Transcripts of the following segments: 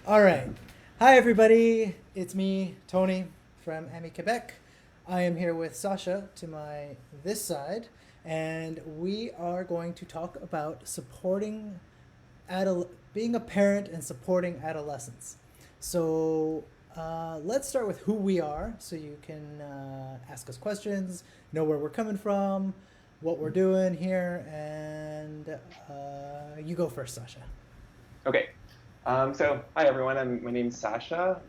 All right. Hi, everybody. It's me, Tony from AMI-Quebec. I am here with Saša to my this side, and we are going to talk about being a parent and supporting adolescents. So let's start with who we are, so you can ask us questions, know where we're coming from, what we're doing here, and you go first, Saša. Okay. Hi everyone. My name's Saša.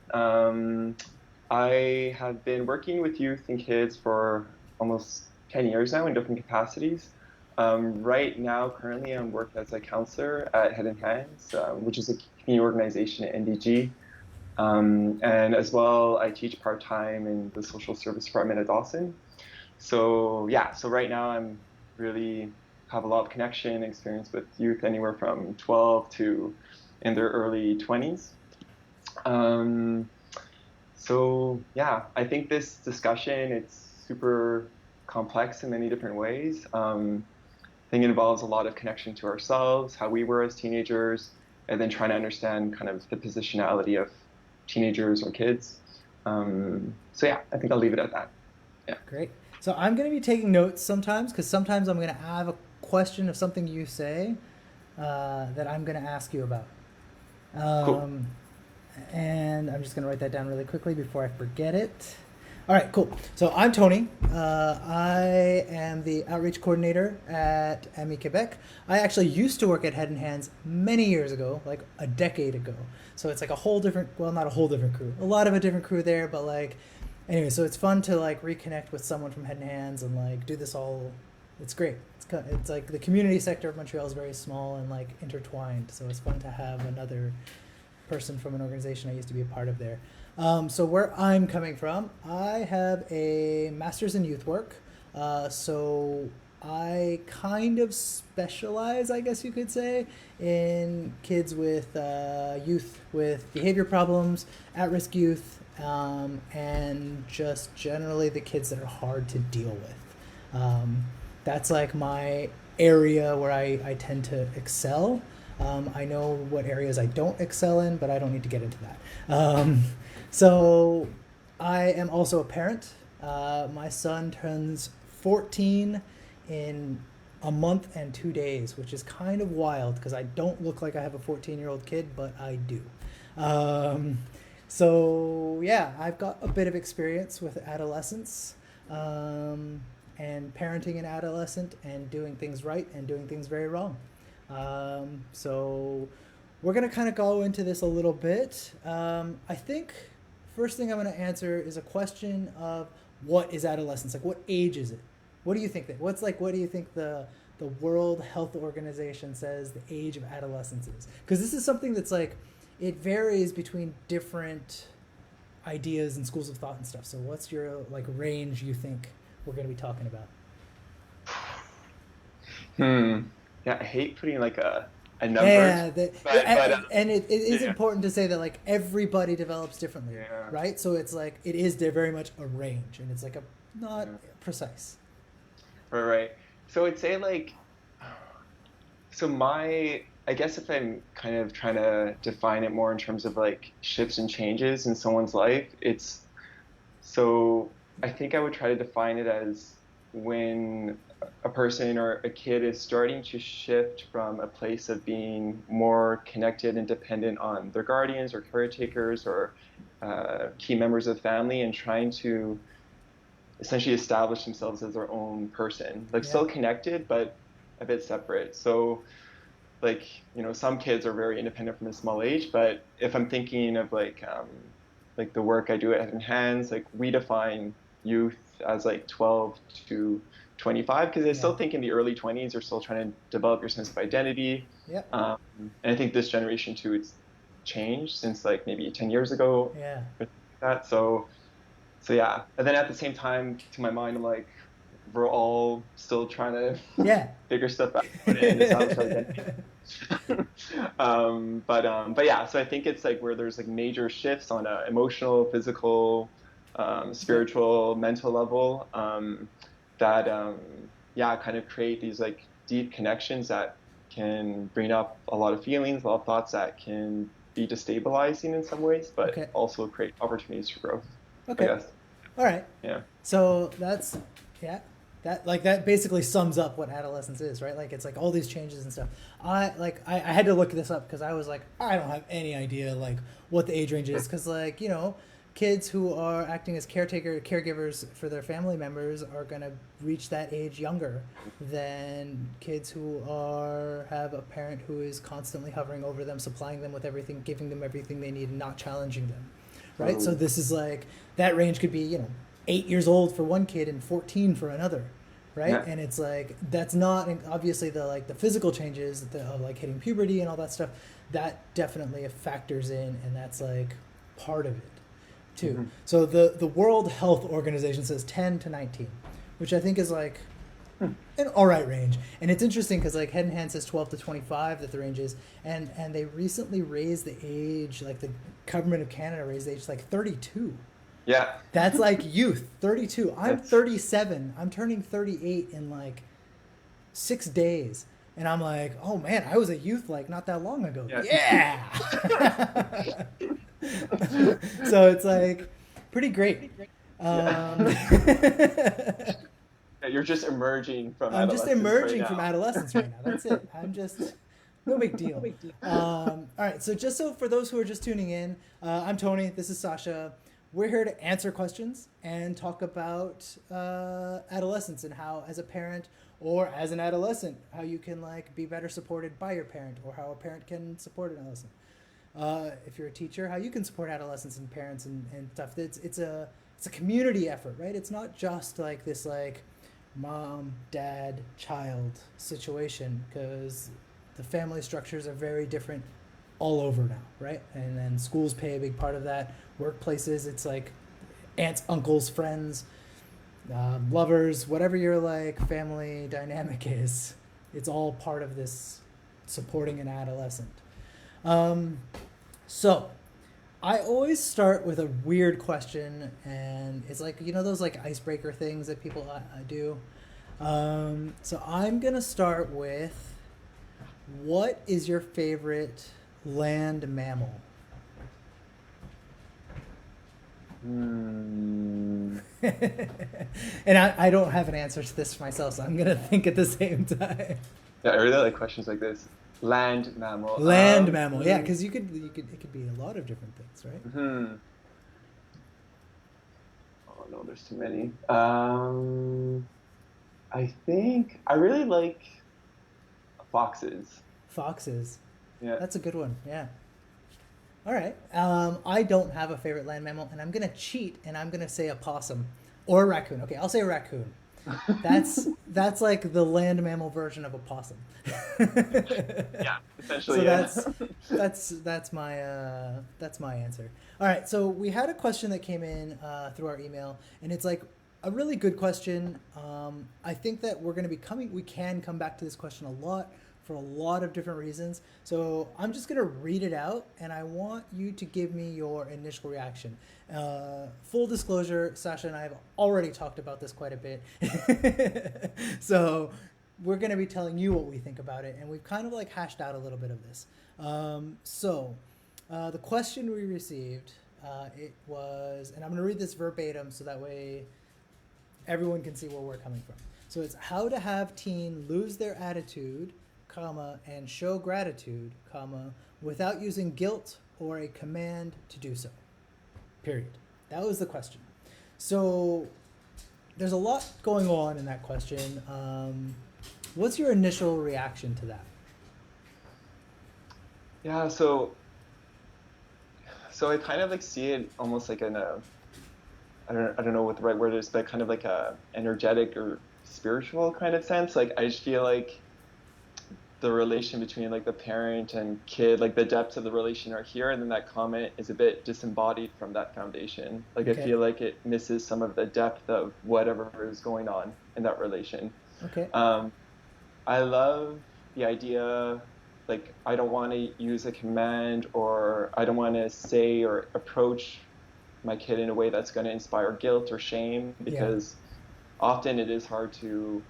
I have been working with youth and kids for almost 10 years now in different capacities. Right now, currently, I'm working as a counselor at Head and Hands, which is a community organization at NDG. And as well, I teach part-time in the social service department at Dawson. So right now I'm really have a lot of connection experience with youth anywhere from 12 to in their early 20s. Um, I think this discussion, it's super complex in many different ways. I think it involves a lot of connection to ourselves, how we were as teenagers, and then trying to understand kind of the positionality of teenagers or kids. I think I'll leave it at that. Yeah. Great. So I'm going to be taking notes sometimes because sometimes I'm going to have a question of something you say that I'm going to ask you about. Cool. Um, and I'm just going to write that down really quickly before I forget it. All right, cool. So I'm Tony. I am the outreach coordinator at AMI-Quebec. I actually used to work at Head and Hands many years ago, like a decade ago. So it's like a whole different, well, not a whole different crew, a lot of a different crew there, but like, anyway, so it's fun to like reconnect with someone from Head and Hands and like do this all. It's great. It's like the community sector of Montreal is very small and like intertwined. So it's fun to have another person from an organization I used to be a part of there. So where I'm coming from, I have a master's in youth work. So I kind of specialize, I guess you could say, in kids with youth with behavior problems, at-risk youth, and just generally the kids that are hard to deal with. That's like my area where I tend to excel. I know what areas I don't excel in, but I don't need to get into that. So I am also a parent. My son turns 14 in a month and 2 days, which is kind of wild because I don't look like I have a 14-year-old kid, but I do. Um, so yeah, I've got a bit of experience with adolescence and parenting an adolescent and doing things right and doing things very wrong. So we're gonna kind of go into this a little bit. I think first thing I'm gonna answer is a question of what is adolescence? Like, what age is it? What do you think that? What's like? What do you think the World Health Organization says the age of adolescence is? Because this is something that's like it varies between different ideas and schools of thought and stuff. So what's your like range you think we're gonna be talking about? Hmm. Yeah, I hate putting like a number, Yeah, but and it is yeah, important to say that like everybody develops differently, yeah, right? So it's like it is there very much a range, and it's like a not yeah. precise. Right. So I'd say like, I guess if I'm kind of trying to define it more in terms of like shifts and changes in someone's life, so I think I would try to define it as when a person or a kid is starting to shift from a place of being more connected and dependent on their guardians or caretakers or key members of the family and trying to essentially establish themselves as their own person, like Yeah, still connected, but a bit separate. So like, some kids are very independent from a small age, but if I'm thinking of like the work I do at Head and Hands, like we define youth as like 12 to 25 because I yeah, still think in the early 20s you're still trying to develop your sense of identity. yeah, And I think this generation too, it's changed since like maybe 10 years ago yeah, or that. So yeah, and then at the same time, to my mind, I'm like, we're all still trying to yeah. figure stuff out and establish our identity. But yeah, so I think it's like where there's like major shifts on a emotional, physical, Yeah. spiritual, mental level that yeah, kind of create these like deep connections that can bring up a lot of feelings, a lot of thoughts that can be destabilizing in some ways, but Okay. also create opportunities for growth, I Okay. guess. All right. Yeah. So that's yeah. That basically sums up what adolescence is, right? Like it's like all these changes and stuff. I had to look this up because I was like I don't have any idea like what the age range is because like kids who are acting as caregivers for their family members are gonna reach that age younger than kids who have a parent who is constantly hovering over them, supplying them with everything, giving them everything they need, and not challenging them, right? So this is like that range could be 8 years old for one kid and 14 for another, right? Yeah. And it's like that's not obviously the physical changes of like hitting puberty and all that stuff that definitely factors in, and that's like part of it too. Mm-hmm. So the World Health Organization says 10 to 19, which I think is like an all right range. And it's interesting because like Head and Hand says 12 to 25 that the range is, and they recently raised the age, like the government of Canada raised the age to like 32. Yeah. That's like youth, 32. I'm That's 37. I'm turning 38 in like 6 days. And I'm like, oh man, I was a youth like not that long ago. yeah. Yeah. So it's like pretty great. Yeah, you're just emerging from I'm just adolescence emerging right from now. adolescence right now. That's it. I'm just no big deal. All right. So just so for those who are just tuning in, I'm Tony. This is Saša. We're here to answer questions and talk about adolescence and how, as a parent or as an adolescent, how you can like be better supported by your parent, or how a parent can support an adolescent. If you're a teacher, how you can support adolescents and parents and stuff. It's a community effort, right? It's not just like this like mom, dad, child situation, because the family structures are very different all over now, right? And then schools play a big part of that. Workplaces, it's like aunts, uncles, friends, lovers, whatever your like family dynamic is, it's all part of this supporting an adolescent. So I always start with a weird question, and it's like those like icebreaker things that people do. So I'm gonna start with, what is your favorite land mammal? Hmm. And I don't have an answer to this myself, so I'm gonna think at the same time. Yeah, I really like questions like this. Land mammal. Land mammal, yeah, because you could it could be a lot of different things, right? Oh no, there's too many. I think I really like foxes. Foxes, Yeah. that's a good one. Yeah. All right. I don't have a favorite land mammal, and I'm gonna cheat, and I'm gonna say a possum or a raccoon. Okay, I'll say a raccoon. That's like the land mammal version of a possum. Yeah, essentially. So Yeah. that's my answer. All right. So we had a question that came in through our email, and it's like a really good question. I think that we can come back to this question a lot for a lot of different reasons. So I'm just gonna read it out, and I want you to give me your initial reaction. Full disclosure, Saša and I have already talked about this quite a bit. So we're gonna be telling you what we think about it, and we've kind of like hashed out a little bit of this. The question we received, it was, and I'm gonna read this verbatim so that way everyone can see where we're coming from. So it's how to have teen lose their attitude, comma, and show gratitude, comma, without using guilt or a command to do so. Period. That was the question. So there's a lot going on in that question. What's your initial reaction to that? Yeah, so I kind of like see it almost like I don't know what the right word is, but kind of like a energetic or spiritual kind of sense. Like I just feel like the relation between like the parent and kid, like the depths of the relation are here, and then that comment is a bit disembodied from that foundation. Like Okay. I feel like it misses some of the depth of whatever is going on in that relation. Okay. I love the idea, like I don't want to use a command, or I don't want to say or approach my kid in a way that's going to inspire guilt or shame, because often it is hard to,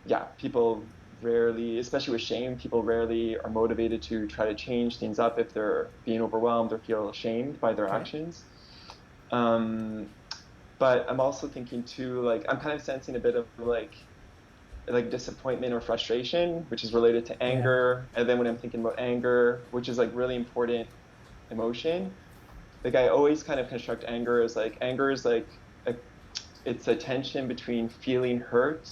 yeah, people rarely, especially with shame, people rarely are motivated to try to change things up if they're being overwhelmed or feel ashamed by their Okay. actions. Um, but I'm also thinking too, like I'm kind of sensing a bit of like disappointment or frustration, which is related to Yeah. anger. And then when I'm thinking about anger, which is like really important emotion, like I always kind of construct anger is like a, it's a tension between feeling hurt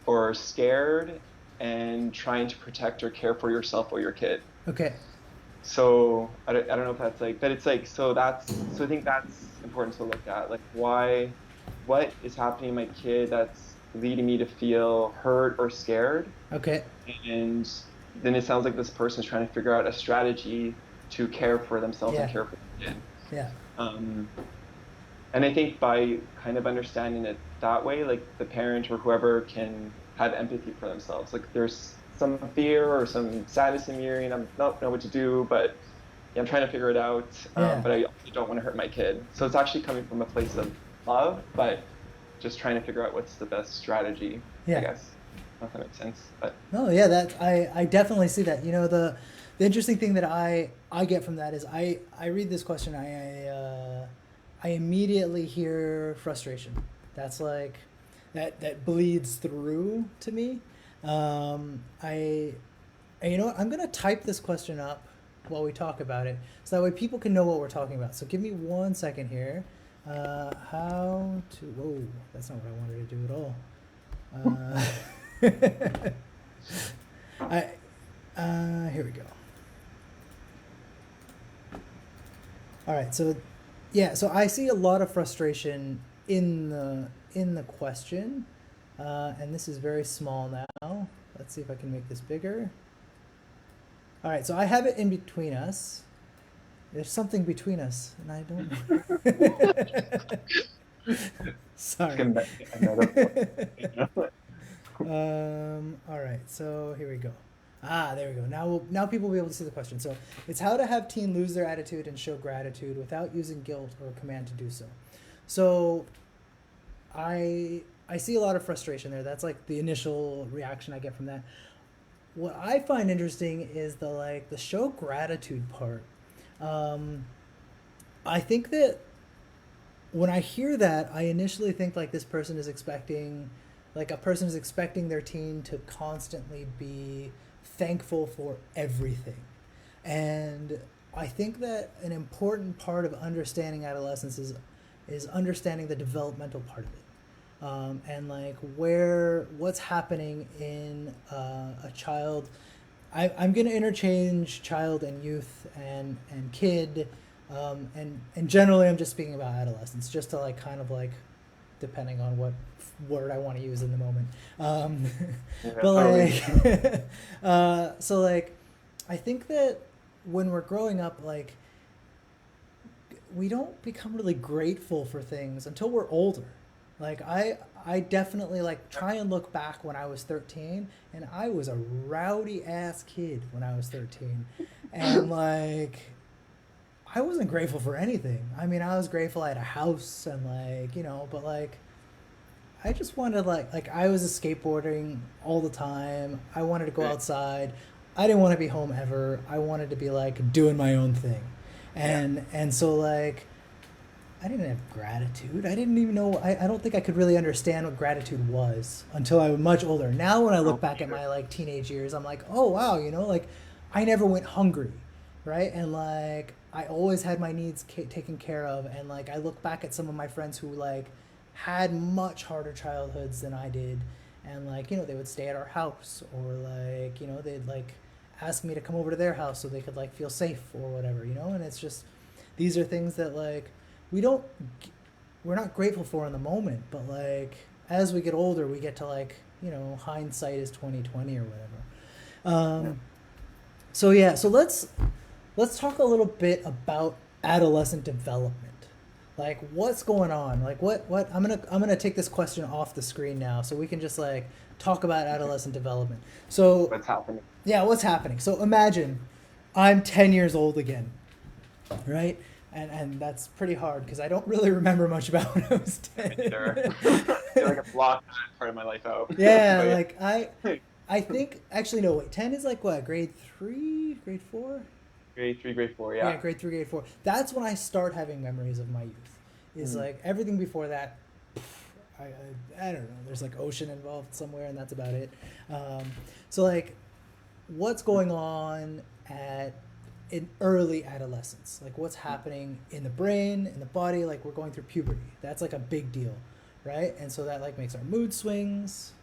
or scared and trying to protect or care for yourself or your kid. Okay. So I don't know if that's like, but it's like, so I think that's important to look at. Like what is happening in my kid that's leading me to feel hurt or scared? Okay. And then it sounds like this person's trying to figure out a strategy to care for themselves and Yeah. care for the kid. Yeah. Um, and I think by kind of understanding it that way, like the parent or whoever can have empathy for themselves. Like there's some fear or some sadness in me, and I don't know what to do, but yeah, I'm trying to figure it out. Yeah. But I also don't want to hurt my kid. So it's actually coming from a place of love, but just trying to figure out what's the best strategy, I Yeah. guess. If that makes sense. But No, yeah, that I definitely see that. You know, the interesting thing that I get from that is I read this question, I immediately hear frustration. That's like that bleeds through to me. I and you know what? I'm gonna type this question up while we talk about it, so that way people can know what we're talking about. So give me 1 second here. How to? Whoa, that's not what I wanted to do at all. Here we go. All right, so yeah, so I see a lot of frustration in the question, and this is very small now. Let's see if I can make this bigger. All right, so I have it in between us. There's something between us, and I don't. Sorry. All right, so here we go. There we go. Now people will be able to see the question. So it's how to have teen lose their attitude and show gratitude without using guilt or command to do so. So I see a lot of frustration there. That's like the initial reaction I get from that. What I find interesting is the show gratitude part. I think that when I hear that, I initially think like this person is expecting, like a person is expecting their teen to constantly be thankful for everything. And I think that an important part of understanding adolescence is understanding the developmental part of it. And like what's happening in a child. I'm going to interchange child and youth and kid, and generally I'm just speaking about adolescence, just to like kind of like, depending on what word I want to use in the moment. But like, so like, I think that when we're growing up, like, we don't become really grateful for things until we're older. Like I definitely like try and look back when I was 13, and I was a rowdy ass kid when I was 13. And like I wasn't grateful for anything. I mean, I was grateful I had a house and like, you know, but like I just wanted like I was skateboarding all the time. I wanted to go outside. I didn't want to be home ever. I wanted to be like doing my own thing. And so like I didn't have gratitude. I didn't even know. I don't think I could really understand what gratitude was until I was much older. Now, when I look back at my like teenage years, I'm like, oh wow, you know, like I never went hungry, right? And like I always had my needs taken care of. And like I look back at some of my friends who like had much harder childhoods than I did, and like, you know, they would stay at our house, or like, you know, they'd like ask me to come over to their house so they could like feel safe or whatever, you know. And it's just, these are things that like we're not grateful for in the moment, but like as we get older we get to like, you know, hindsight is 2020 or whatever. So yeah, so let's talk a little bit about adolescent development. Like what's going on, like what I'm gonna take this question off the screen now so we can just like talk about adolescent development. So what's happening? Yeah, what's happening? So imagine I'm 10 years old again, right? And that's pretty hard because I don't really remember much about when I was 10. Sure. I feel like I've blocked that part of my life out. Yeah, But like I I think actually no wait, 10 is like what, grade 3, grade 4? Grade 3, grade 4, Yeah, yeah. grade 3, grade 4. That's when I start having memories of my youth. Is Mm. like everything before that, I don't know. There's like ocean involved somewhere, and that's about it. Um, so like, what's going on at in early adolescence? Like, what's happening in the brain, in the body? Like, we're going through puberty. That's like a big deal, right? And so that like makes our mood swings,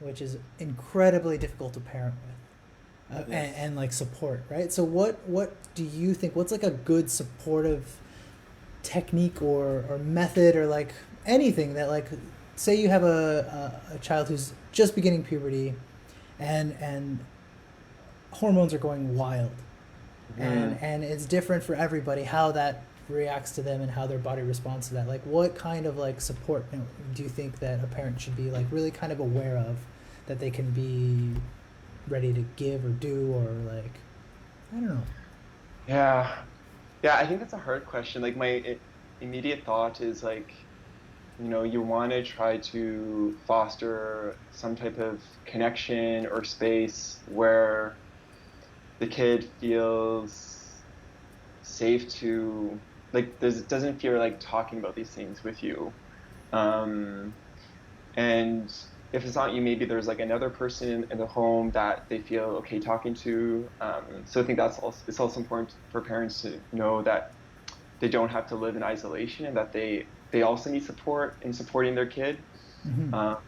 which is incredibly difficult to parent with, Yes. and like support, right? So what do you think? What's like a good supportive technique or method or like anything that like say you have a child who's just beginning puberty and hormones are going wild Hmm. and it's different for everybody how that reacts to them and how their body responds to that, like what kind of like support do you think that a parent should be like really kind of aware of that they can be ready to give or do or like I don't know. Yeah. Yeah, I think that's a hard question. Like my immediate thought is like, you want to try to foster some type of connection or space where the kid feels safe to like doesn't fear like talking about these things with you. Um, and if it's not you, maybe there's like another person in the home that they feel okay talking to. So I think it's also important for parents to know that they don't have to live in isolation and that they also need support in supporting their kid. Mm-hmm. Um,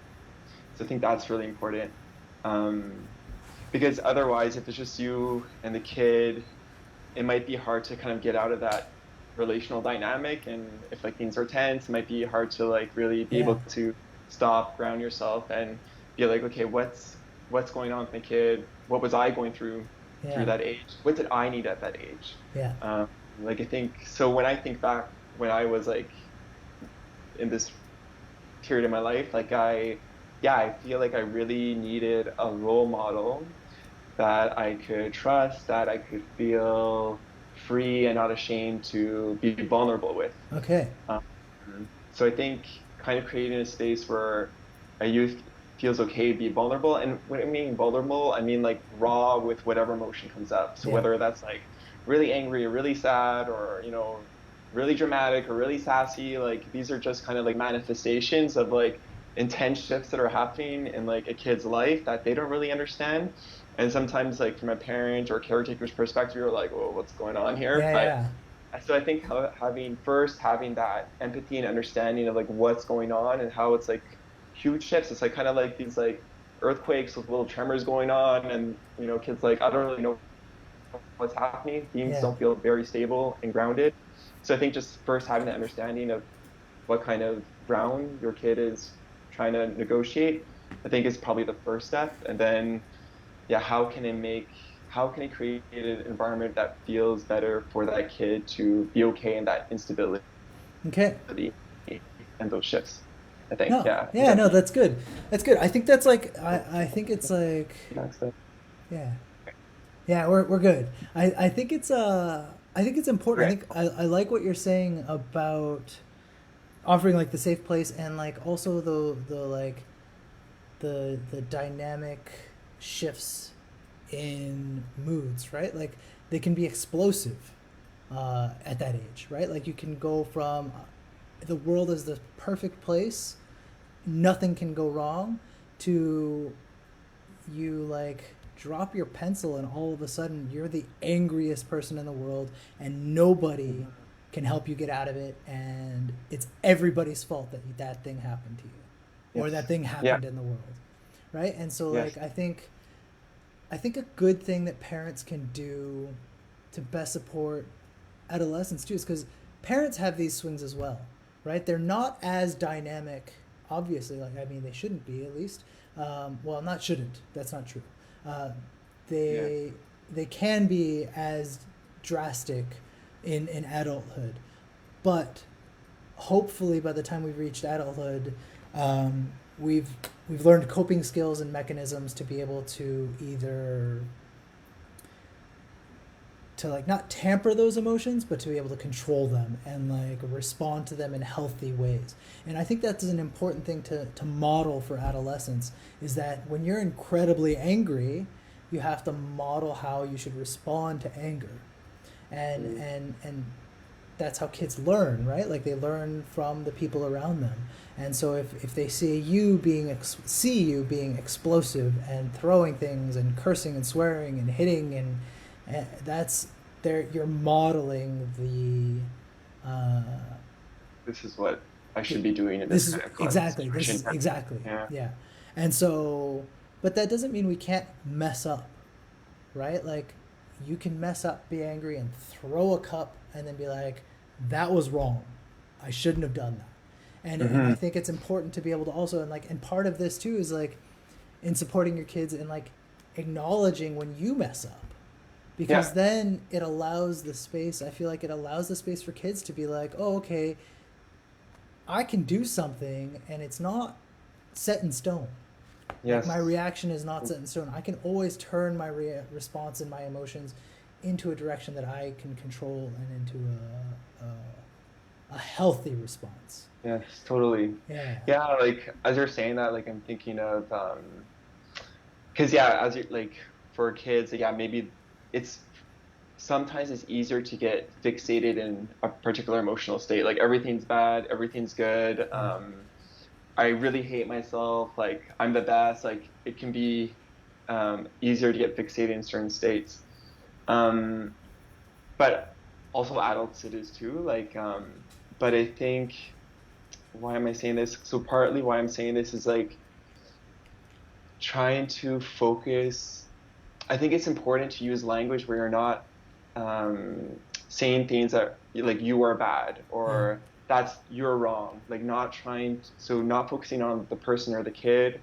so I think that's really important. Um, because otherwise, if it's just you and the kid, it might be hard to kind of get out of that relational dynamic. And if like things are tense, it might be hard to like really be Yeah, able to stop, ground yourself, and be like, okay, what's going on with my kid? What was I going through yeah, that age? What did I need at that age? yeah. Like I think so when I think back when I was like in this period of my life, like yeah, I feel like I really needed a role model that I could trust, that I could feel free and not ashamed to be vulnerable with. Okay. Um, so I think kind of creating a space where a youth feels okay to be vulnerable. And when I mean vulnerable, I mean like raw with whatever emotion comes up. So Yeah. whether that's like really angry or really sad or, really dramatic or really sassy, like these are just kind of like manifestations of like intense shifts that are happening in like a kid's life that they don't really understand. And sometimes like from a parent or caretaker's perspective, you're like, well, what's going on here? Yeah, But yeah. so I think having that empathy and understanding of like what's going on and how it's like huge shifts. It's like kind of like these like earthquakes with little tremors going on, and kids like I don't really know what's happening. Things Yeah. don't feel very stable and grounded. So I think just first having that understanding of what kind of ground your kid is trying to negotiate, I think is probably the first step, and then yeah, how can it create an environment that feels better for that kid to be okay in that instability Okay. and those shifts? I think, No. yeah, I think Yeah, that's no, that's good. That's good. I think that's like I think it's like that's the yeah. Yeah, we're good. I think it's I think it's important. I okay. think I like what you're saying about offering like the safe place and like also the like the dynamic shifts in moods, right? Like they can be explosive at that age, right? Like you can go from the world is the perfect place, nothing can go wrong, to you like drop your pencil and all of a sudden you're the angriest person in the world and nobody Mhm. can help you get out of it and it's everybody's fault that that thing happened to you or that Yes. thing Yeah. happened in the world, right? And so Yes. like I think a good thing that parents can do to best support adolescents too is because parents have these swings as well, right? They're not as dynamic, obviously. Like I mean, they shouldn't be at least. Well, not shouldn't. That's not true. Uh, Yeah. they they can be as drastic in adulthood, but hopefully by the time we've reached adulthood, we've we've learned coping skills and mechanisms to be able to either like not tamper those emotions, but to be able to control them and like respond to them in healthy ways. And I think that's an important thing to model for adolescents, is that when you're incredibly angry, you have to model how you should respond to anger. And that's how kids learn, right? Like they learn from the people around them. And so if they see you being explosive and throwing things and cursing and swearing and hitting, and that's there, you're modeling This is what I should be doing in this this is kind of exactly this situation. is exactly Yeah. yeah. And so, but that doesn't mean we can't mess up, right? Like you can mess up, be angry, and throw a cup, and then be like, that was wrong, I shouldn't have done that. And I think it's important to be able to also, and part of this too is like in supporting your kids and like acknowledging when you mess up, because then it allows the space, I feel like it allows the space for kids to be like, oh, okay, I can do something and it's not set in stone. Yes. Like my reaction is not set in stone. I can always turn my response and my emotions into a direction that I can control and into a healthy response. Yes, totally. Yeah. Yeah, like as you're saying that, like I'm thinking of, because yeah, as you like for kids, like, yeah, maybe it's sometimes it's easier to get fixated in a particular emotional state. Like everything's bad, everything's good. I really hate myself. Like I'm the best. Like it can be easier to get fixated in certain states. But also adults it is too. Like, but I think, why am I saying this? So partly why I'm saying this is like trying to focus. I think it's important to use language where you're not saying things that like you are bad or that's you're wrong. Like not not focusing on the person or the kid,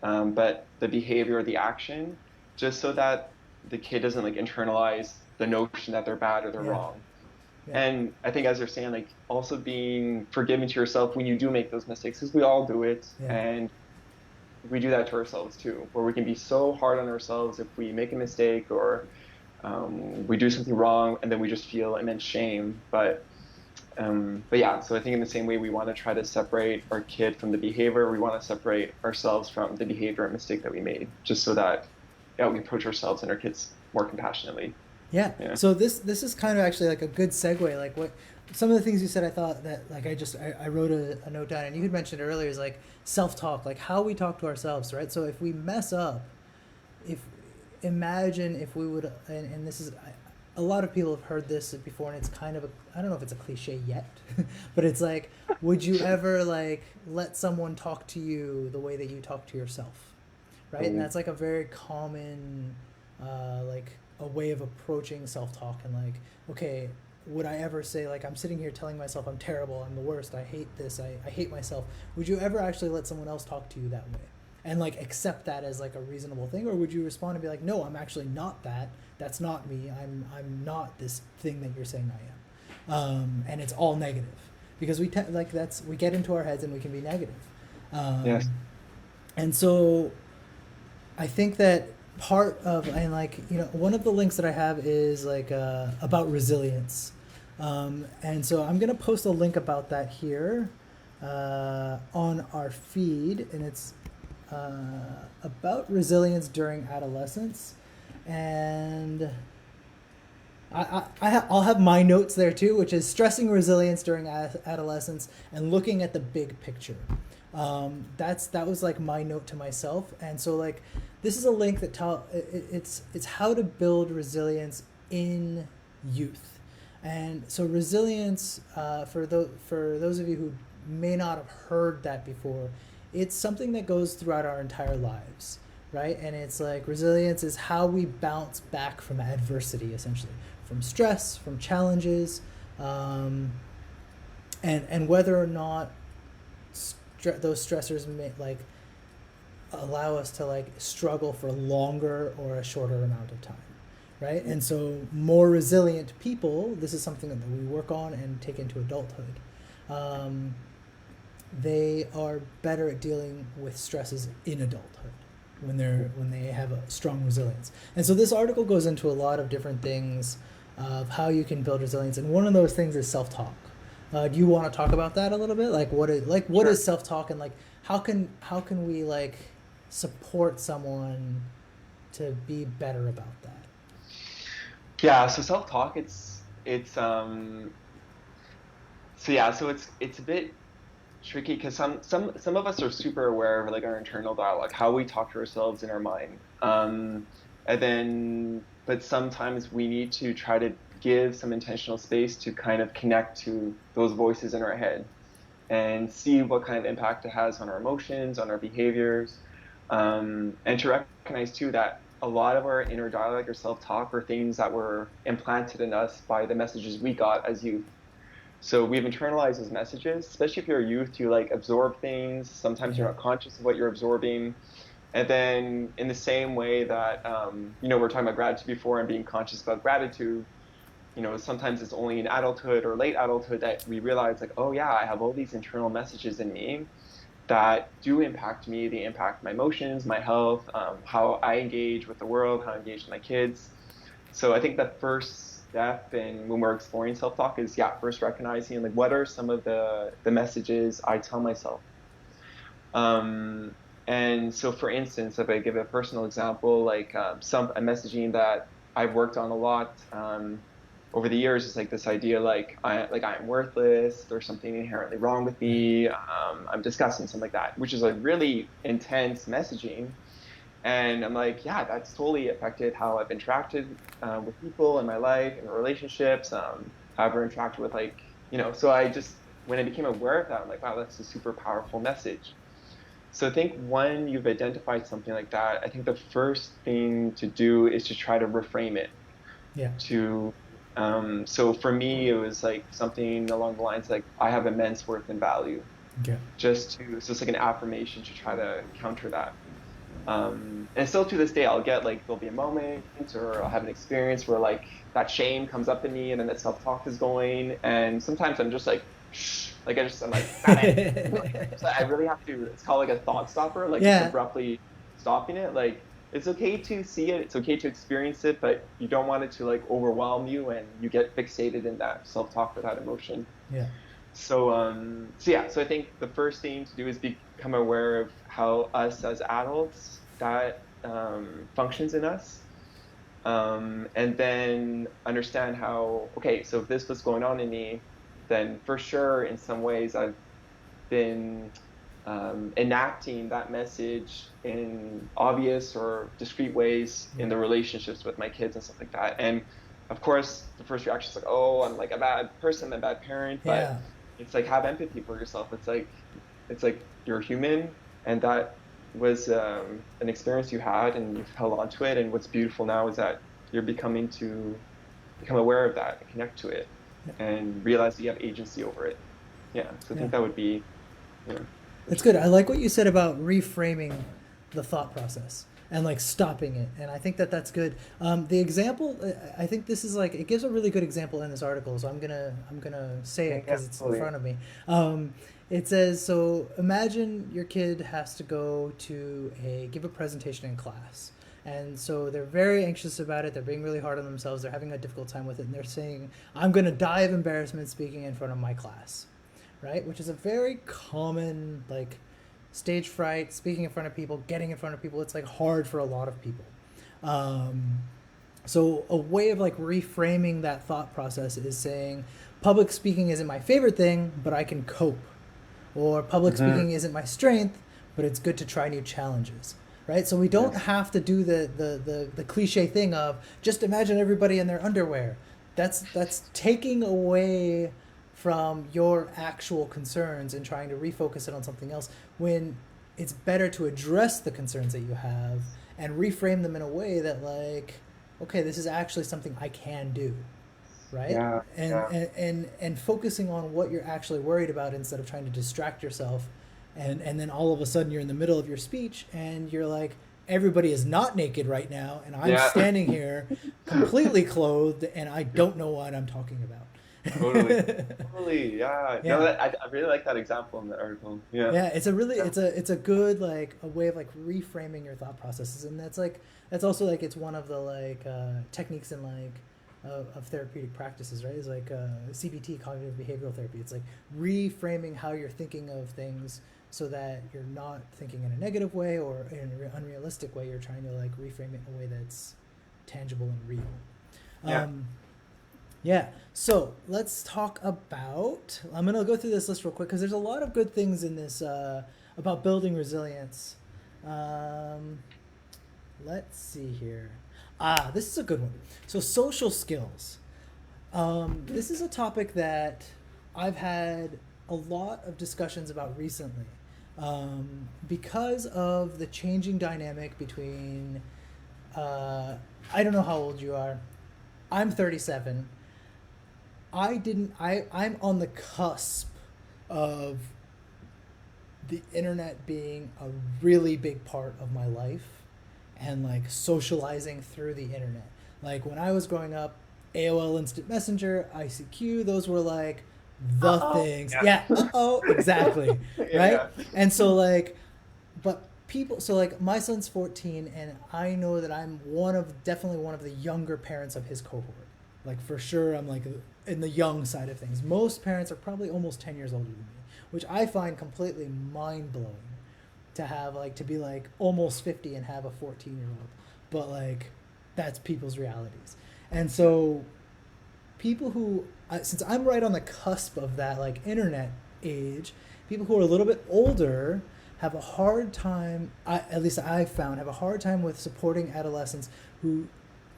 but the behavior or the action, just so that the kid doesn't like internalize the notion that they're bad or they're wrong. And I think, as you're saying, like also being forgiving to yourself when you do make those mistakes, because we all do it, and we do that to ourselves too, where we can be so hard on ourselves if we make a mistake or we do something wrong, and then we just feel immense shame. But yeah, so I think in the same way we want to try to separate our kid from the behavior, we want to separate ourselves from the behavior and mistake that we made, just so that we approach ourselves and our kids more compassionately. Yeah. So this is kind of actually like a good segue. Like what some of the things you said, I thought that like I wrote a note down, and you had mentioned earlier is like self-talk, like how we talk to ourselves, right? So if we mess up, imagine if we would, and this is, a lot of people have heard this before, and it's kind of I don't know if it's a cliche yet, but it's like, would you ever like let someone talk to you the way that you talk to yourself, right? And that's like a very common like a way of approaching self-talk, and like, okay, would I ever say like I'm sitting here telling myself I'm terrible, I'm the worst, I hate this, I hate myself. Would you ever actually let someone else talk to you that way and like accept that as like a reasonable thing, or would you respond and be like, no, I'm actually not that, that's not me, I'm not this thing that you're saying I am, and it's all negative, because we get into our heads and we can be negative. Yes. And so I think that part of, and like, you know, one of the links that I have is like about resilience, and so I'm gonna post a link about that here on our feed, and it's about resilience during adolescence, and I'll have my notes there too, which is stressing resilience during adolescence and looking at the big picture. That was like my note to myself. And so like this is a link that it's how to build resilience in youth. And so resilience, for those of you who may not have heard that before, it's something that goes throughout our entire lives, right? And it's like resilience is how we bounce back from adversity, essentially, from stress, from challenges, and whether or not those stressors may like allow us to like struggle for longer or a shorter amount of time, right? And so more resilient people, this is something that we work on and take into adulthood. They are better at dealing with stresses in adulthood when they have a strong resilience. And so this article goes into a lot of different things of how you can build resilience, and one of those things is self-talk. Do you want to talk about that a little bit? Like what Sure. is self-talk, and like how can we like support someone to be better about that? Yeah, so self-talk, it's so yeah, so it's a bit tricky because some of us are super aware of like our internal dialogue, how we talk to ourselves in our mind. And then, but sometimes we need to try to give some intentional space to kind of connect to those voices in our head and see what kind of impact it has on our emotions, on our behaviors, and to recognize too that a lot of our inner dialogue or self-talk are things that were implanted in us by the messages we got as youth. So we've internalized those messages, especially if you're a youth, you like absorb things. Sometimes you're Yeah. not conscious of what you're absorbing. And then in the same way that, we're talking about gratitude before and being conscious about gratitude, sometimes it's only in adulthood or late adulthood that we realize like, oh yeah, I have all these internal messages in me that do impact me. They impact my emotions, my health, how I engage with the world, how I engage with my kids. So I think the first step in when we're exploring self-talk is yeah, first recognizing like what are some of the messages I tell myself. Um, and so for instance, if I give a personal example, like some a messaging that I've worked on a lot over the years is like this idea I'm worthless, there's something inherently wrong with Right. me, I'm disgusting, something like that, which is a really intense messaging. And I'm like, yeah, that's totally affected how I've interacted with people in my life, in relationships, how I've interacted with so I just, when I became aware of that, I'm like, wow, that's a super powerful message. So I think when you've identified something like that, I think the first thing to do is to try to reframe it. Yeah. To So for me, it was like something along the lines like I have immense worth and value. Okay. So it's like an affirmation to try to counter that. And still to this day, I'll get like there'll be a moment or I'll have an experience where like that shame comes up in me and then that self-talk is going. And sometimes I'm just like, shh, I'm like, stop it. So I really have to, it's called like a thought stopper, like just Yeah. abruptly stopping it. Like it's okay to see it, it's okay to experience it, but you don't want it to like overwhelm you and you get fixated in that self-talk or that emotion. Yeah. So I think the first thing to do is become aware of how us as adults that functions in us, and then understand how, okay, so if this was going on in me, then for sure, in some ways, I've been enacting that message in obvious or discrete ways in Yeah. the relationships with my kids and stuff like that. And of course, the first reaction is like, oh, I'm like a bad person, I'm a bad parent, but Yeah. it's like have empathy for yourself. It's like you're human, and that was an experience you had, and you've held on to it. And what's beautiful now is that you're becoming to become aware of that and connect to it, Yeah. and realize that you have agency over it. Yeah, so I Yeah. think that would be It's first good. thing. I like what you said about reframing the thought process and like stopping it. And I think that that's good. The example, I think this is like it gives a really good example in this article. So I'm gonna say it Okay, yeah, because it's in totally. front of me. It says so. Imagine your kid has to go to give a presentation in class. And so they're very anxious about it. They're being really hard on themselves. They're having a difficult time with it. And they're saying, I'm going to die of embarrassment speaking in front of my class, right? Which is a very common like stage fright, speaking in front of people, getting in front of people. It's like hard for a lot of people. Um, so a way of like reframing that thought process is saying, public speaking isn't my favorite thing, but I can cope. Or public Hmm. speaking isn't my strength, but it's good to try new challenges. Right? So we don't Yes. have to do the cliche thing of just imagine everybody in their underwear. That's taking away from your actual concerns and trying to refocus it on something else when it's better to address the concerns that you have and reframe them in a way that like okay, this is actually something I can do, right? Yeah, and yeah. and and focusing on what you're actually worried about instead of trying to distract yourself, and then all of a sudden you're in the middle of your speech and you're like, everybody is not naked right now and I'm Yeah. standing here completely clothed and I don't know what I'm talking Totally. about. Totally. Yeah. No, Yeah. I really like that example in the article. Yeah. Yeah, it's a really Yeah. it's a good like a way of like reframing your thought processes, and that's like that's also like it's one of the like techniques in like of therapeutic practices, right? It's like CBT, cognitive behavioral therapy. It's like reframing how you're thinking of things so that you're not thinking in a negative way or in an unrealistic way. You're trying to like reframe it in a way that's tangible and real. Yeah. Yeah. So let's talk about. I'm gonna go through this list real quick because there's a lot of good things in this about building resilience. Um, let's see here. This is a good one. So social skills. This is a topic that I've had a lot of discussions about recently, because of the changing dynamic between. I don't know how old you are. I'm 37. I'm on the cusp of the internet being a really big part of my life and like socializing through the internet. Like when I was growing up, AOL Instant Messenger, ICQ, those were like the things. Yeah, exactly. Right? Yeah. And so like but people so like my son's 14 and I know that I'm definitely one of the younger parents of his cohort. Like for sure I'm like in the young side of things. Most parents are probably almost 10 years older than me, which I find completely mind-blowing to have like to be like almost 50 and have a 14-year-old. But like that's people's realities. And so people who since I'm right on the cusp of that like internet age, people who are a little bit older have a hard time, at least I've found, have a hard time with supporting adolescents who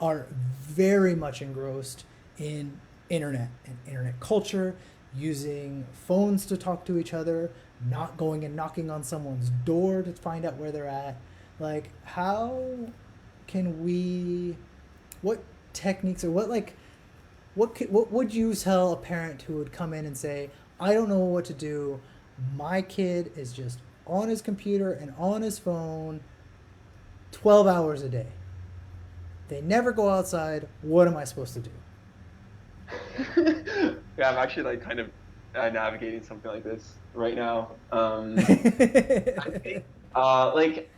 are very much engrossed in internet and internet culture, using phones to talk to each other, not going and knocking on someone's door to find out where they're at. Like, how can we, what techniques or what would you tell a parent who would come in and say, I don't know what to do, my kid is just on his computer and on his phone 12 hours a day. They never go outside. What am I supposed to do? Yeah, I'm actually like kind of navigating something like this right now. I think like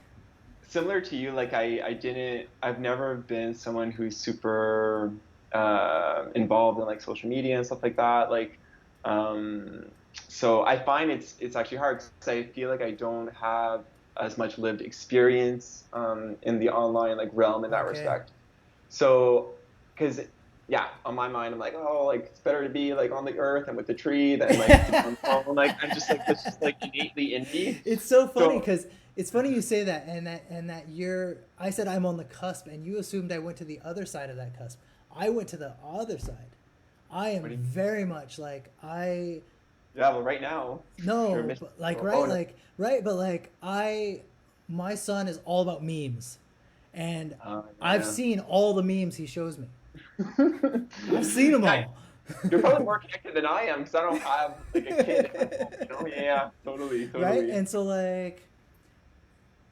similar to you, like I've never been someone who's super involved in like social media and stuff like that. Like, so I find it's actually hard because I feel like I don't have as much lived experience in the online like realm in that Okay. respect. So, because yeah, on my mind, I'm like, oh, like it's better to be like on the earth and with the tree than like to be on the phone. Like I'm just like that's just like innately in me. It's so funny So because it's funny you say that and that you're. I said I'm on the cusp, and you assumed I went to the other side of that cusp. I went to the other side. I am what do you, very much like I yeah, well, right now you're no, missing. but like Oh right, no. like right, but like my son is all about memes, and I've Yeah. seen all the memes he shows me. I've seen them Yeah, all. you're probably more connected than I am because I don't have like a kid at home. You know? Yeah, yeah, totally, Right, totally. and so like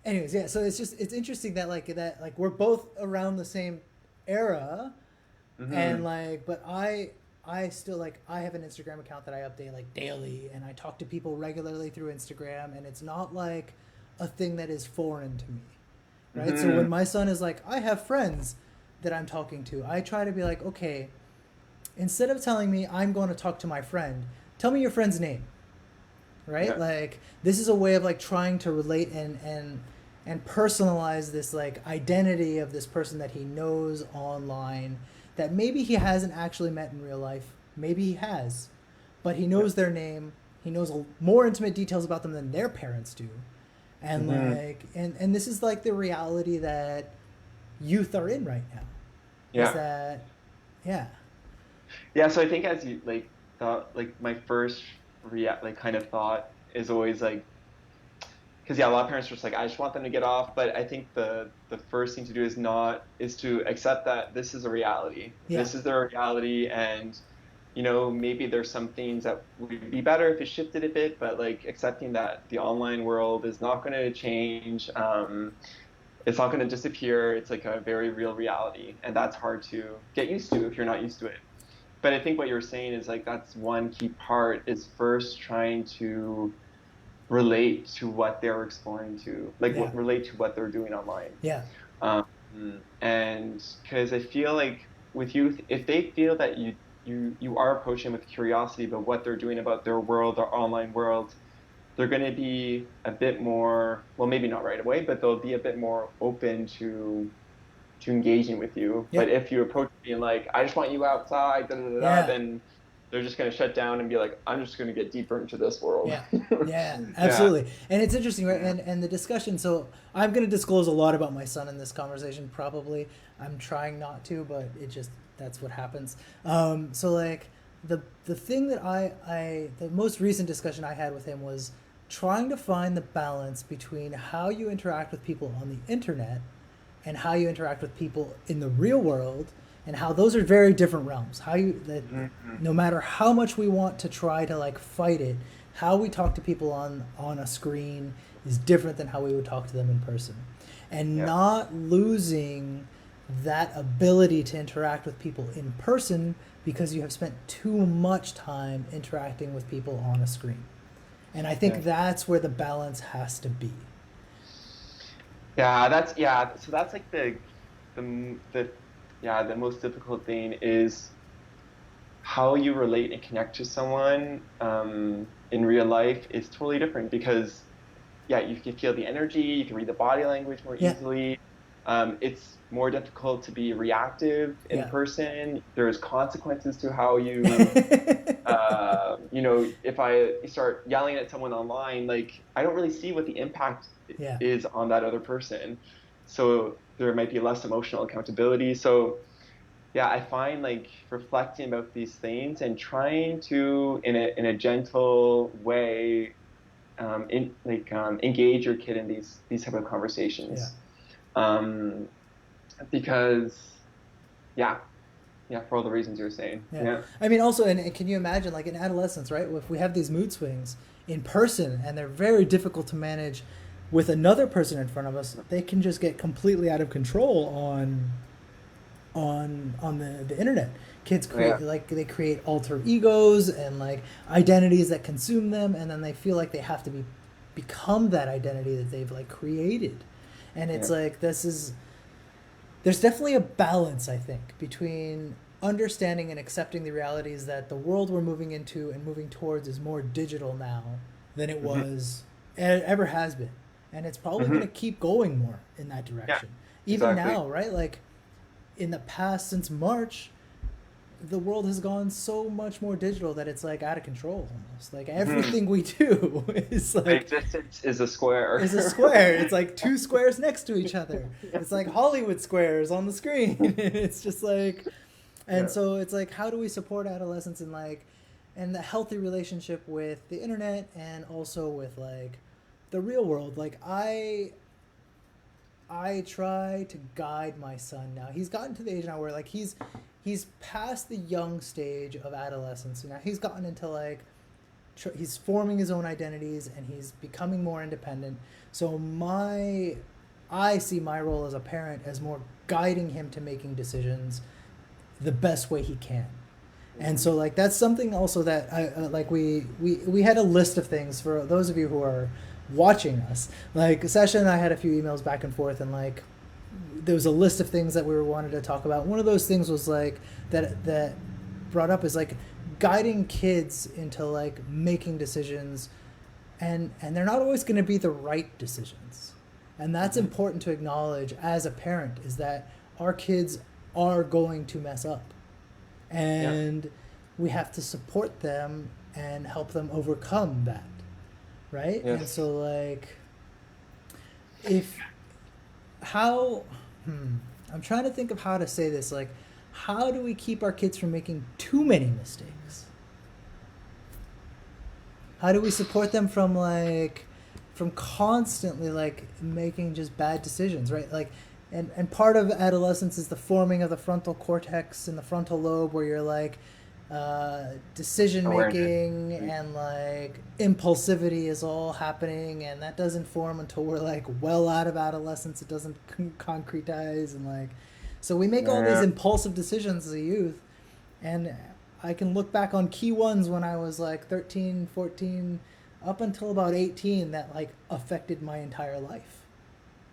anyways, yeah, so it's interesting that like we're both around the same era, and Hmm. like but I still like I have an Instagram account that I update like daily, and I talk to people regularly through Instagram, and it's not like a thing that is foreign to me, right? So when Hmm. my son is like, I have friends that I'm talking to, I try to be like, okay, instead of telling me I'm going to talk to my friend, tell me your friend's name, right? Yeah. Like this is a way of like trying to relate and personalize this like identity of this person that he knows online that maybe he hasn't actually met in real life. Maybe he has, but he Yeah. knows their name. He knows more intimate details about them than their parents do. And Hmm. like and this is like the reality that youth are in right now. Is Yeah. that yeah. Yeah. So I think as you like thought, like my first react like kind of thought is always like because yeah, a lot of parents are just like I just want them to get off, but I think the first thing to do is to accept that this is a reality. Yeah. This is their reality, and maybe there's some things that would be better if it shifted a bit, but like accepting that the online world is not going to change. It's not going to disappear. It's like a very real reality, and that's hard to get used to if you're not used to it. But I think what you're saying is like that's one key part is first trying to relate to what they're exploring to, like Yeah. relate to what they're doing online. Yeah. Um, and because I feel like with youth, if they feel that you are approaching with curiosity about what they're doing about their world, their online world, they're going to be a bit more, well, maybe not right away, but they'll be a bit more open to engaging with you. Yeah. But if you approach being like, I just want you outside, da da da da, Yeah. then they're just going to shut down and be like, I'm just going to get deeper into this world. Yeah. Yeah, Yeah. absolutely. And it's interesting, right? Yeah. And the discussion, so I'm going to disclose a lot about my son in this conversation, probably. I'm trying not to, but it just, that's what happens. So like the thing that the most recent discussion I had with him was trying to find the balance between how you interact with people on the internet and how you interact with people in the real world, and how those are very different realms. How you that Mhm. no matter how much we want to try to like fight it, how we talk to people on a screen is different than how we would talk to them in person, and Yeah. not losing that ability to interact with people in person because you have spent too much time interacting with people on a screen. And I Yeah. think that's where the balance has to be. Yeah. So that's like the yeah, the most difficult thing is how you relate and connect to someone in real life is totally different because yeah, you can feel the energy, you can read the body language more Yeah. easily. It's more difficult to be reactive in Yeah. person. There's consequences to how you, if I start yelling at someone online, like I don't really see what the impact Yeah. is on that other person. So there might be less emotional accountability. So yeah, I find like reflecting about these things and trying to, in a gentle way, engage your kid in these type of Yeah. conversations, um, because yeah, yeah, for all the reasons you were saying, Yeah. yeah. I mean, also, and can you imagine, like in adolescence, right? If we have these mood swings in person and they're very difficult to manage with another person in front of us, they can just get completely out of control on the internet. Kids create Yeah, like they create alter egos and like identities that consume them, and then they feel like they have to become that identity that they've like created. And it's yeah, like there's definitely a balance, I think, between understanding and accepting the realities that the world we're moving into and moving towards is more digital now than it hmm was and it ever has been. And it's probably going to hmm keep going more in that yeah, direction. Even exactly. now, right? Like in the past, since March, the world has gone so much more digital that it's like out of control almost. Like Hmm. everything we do is My like existence is a square. is a square. It's like two squares next to each other. It's like Hollywood squares on the screen. It's just like, and Yeah. so it's like, how do we support adolescents in like, and the healthy relationship with the internet and also with like the real world? Like I try to guide my son now. He's gotten to the age now where like he's past the young stage of adolescence. Now he's gotten into like he's forming his own identities and he's becoming more independent. So I see my role as a parent as more guiding him to making decisions the best way he can. And Hmm. so like that's something also that I like we had a list of things for those of you who are watching us. Like Saša and I had a few emails back and forth, and like there was a list of things that we were wanted to talk about. One of those things was like that brought up is like guiding kids into like making decisions, and they're not always going to be the right decisions. And that's Hmm. important to acknowledge as a parent, is that our kids are going to mess up, Yeah. and we have to support them and help them overcome that, right? And Yes. so like if how I'm trying to think of how to say this, like how do we keep our kids from making too many mistakes? How do we support them from constantly like making just bad decisions, right? Like and part of adolescence is the forming of the frontal cortex and the frontal lobe, where you're like decision Awareness. making Right. and like impulsivity is all happening, and that doesn't form until we're like well out of adolescence. It doesn't concretize, and like so we make all these Yeah. impulsive decisions as a youth. And I can look back on key ones when I was like 13, 14, up until about 18, that like affected my entire life.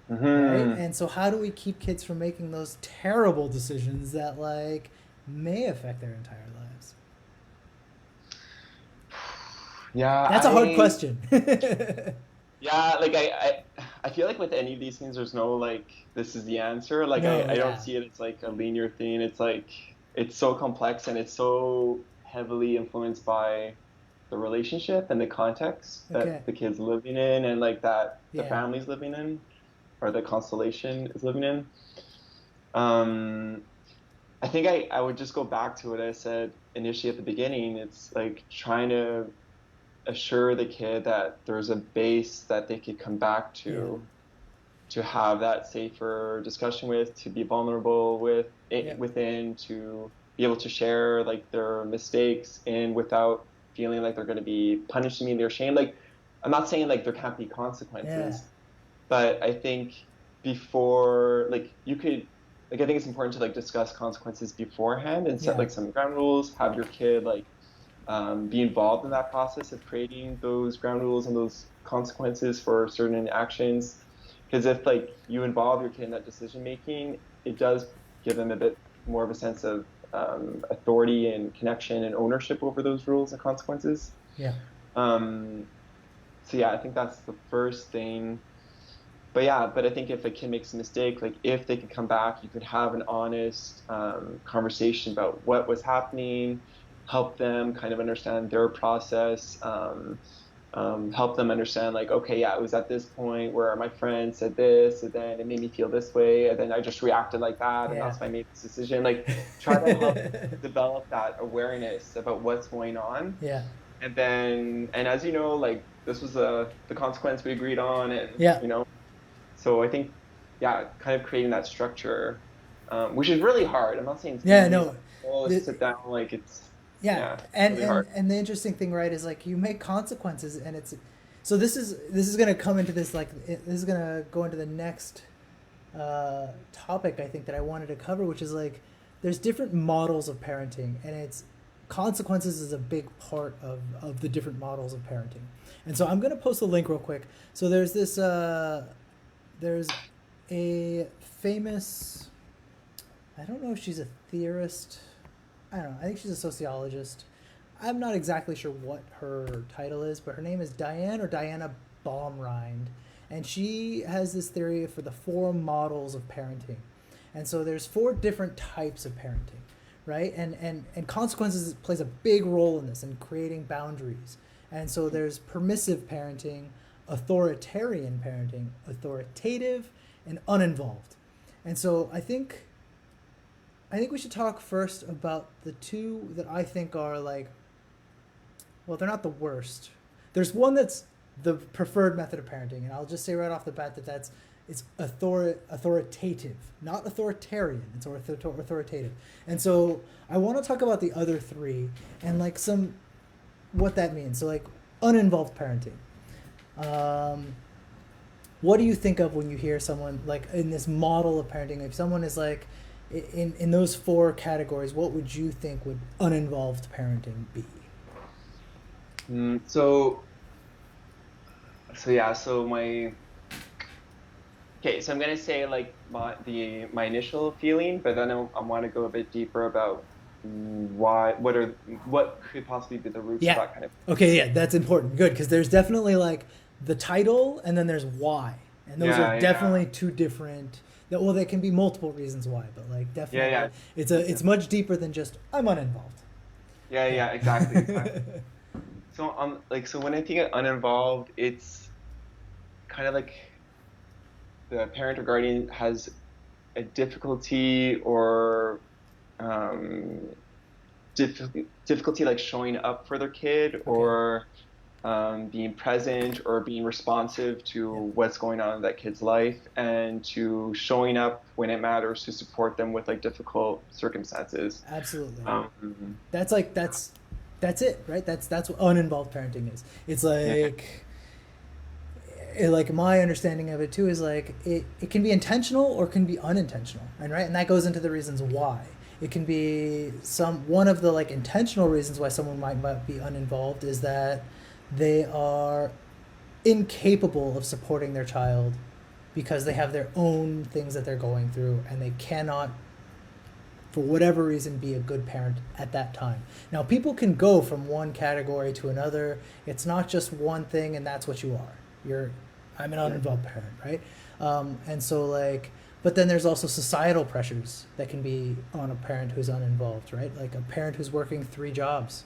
right? Hmm. And so how do we keep kids from making those terrible decisions that like may affect their entire lives? Yeah, That's a hard question. yeah, like I feel like with any of these things, there's no like this is the answer. Like No, I don't yeah. see it as like a linear thing. It's like it's so complex and it's so heavily influenced by the relationship and the context Okay. that the kid's living in and like that the Yeah. family's living in or the constellation is living in. Um, I think I would just go back to what I said initially at the beginning. It's like trying to assure the kid that there's a base that they could come back Yeah. to have that safer discussion with, to be vulnerable with Yeah. it within, to be able to share like their mistakes in without feeling like they're going to be punishing me, they're ashamed. Like I'm not saying like there can't be Yeah. consequences, but I think before like you could like I think it's important to like discuss consequences beforehand and set Yeah. like some ground rules, have your kid like be involved in that process of creating those ground rules and those consequences for certain actions. Because if like you involve your kid in that decision making, it does give them a bit more of a sense of authority and connection and ownership over those rules and consequences. Yeah. Um, so yeah, I think that's the first thing. But yeah, but I think if a kid makes a mistake, like if they could come back, you could have an honest conversation about what was happening, help them kind of understand their process, help them understand like, okay, yeah, it was at this point where my friend said this, and then it made me feel this way, and then I just reacted like that, and Yeah. that's why I made this decision. Like, try to help develop that awareness about what's going on, Yeah. and then, and as you know, like this was the consequence we agreed on, and Yeah. so I think, yeah, kind of creating that structure, which is really hard. I'm not saying it's Yeah. easy. It's No. like, oh, The, sit down, like it's, yeah. yeah, And really hard. and the interesting thing, right, is like you make consequences, and it's so this is gonna come into this like this is gonna go into the next topic I think that I wanted to cover, which is like there's different models of parenting, and it's consequences is a big part of the different models of parenting. And so I'm gonna post a link real quick. So there's this there's a famous, I don't know if she's a theorist. I don't know. I think she's a sociologist. I'm not exactly sure what her title is, but her name is Diana Baumrind, and she has this theory for the four models of parenting. And so there's four different types of parenting, right? And consequences plays a big role in this in creating boundaries. And so there's permissive parenting, authoritarian parenting, authoritative, and uninvolved. And so I think we should talk first about the two that I think are like, well, they're not the worst. There's one that's the preferred method of parenting, and I'll just say right off the bat that it's authoritative, not authoritarian. It's authoritative. And so I want to talk about the other three and like some what that means. So like uninvolved parenting. What do you think of when you hear someone like in this model of parenting? If someone is like in those four categories, what would you think would uninvolved parenting be? So yeah, so my okay, so I'm gonna say like my initial feeling, but then I want to go a bit deeper about what could possibly be the roots of Yeah. that kind of. Okay. Yeah, that's important. Good, because there's definitely like the title, and then there's why, and those are Yeah, yeah, definitely two different. Well, there can be multiple reasons why, but like yeah, definitely, yeah, it's much deeper than just I'm uninvolved. yeah, Yeah. yeah, exactly, exactly. So like so when I think of uninvolved, it's kind of like the parent or guardian has a difficulty or um, difficulty like showing up for their kid Okay. or being present or being responsive to Yeah. what's going on in that kid's life and to showing up when it matters to support them with like difficult circumstances. Absolutely. Um, That's like that's it, right? That's what uninvolved parenting is. It's yeah, like my understanding of it too is like it can be intentional or can be unintentional, and right, and that goes into the reasons why. It can be one of the like intentional reasons why someone might be uninvolved is that they are incapable of supporting their child because they have their own things that they're going through, and they cannot, for whatever reason, be a good parent at that time. Now, people can go from one category to another. It's not just one thing, and that's what you are. I'm an uninvolved parent, right? And so, like, but then there's also societal pressures that can be on a parent who's uninvolved, right? Like a parent who's working 3 jobs.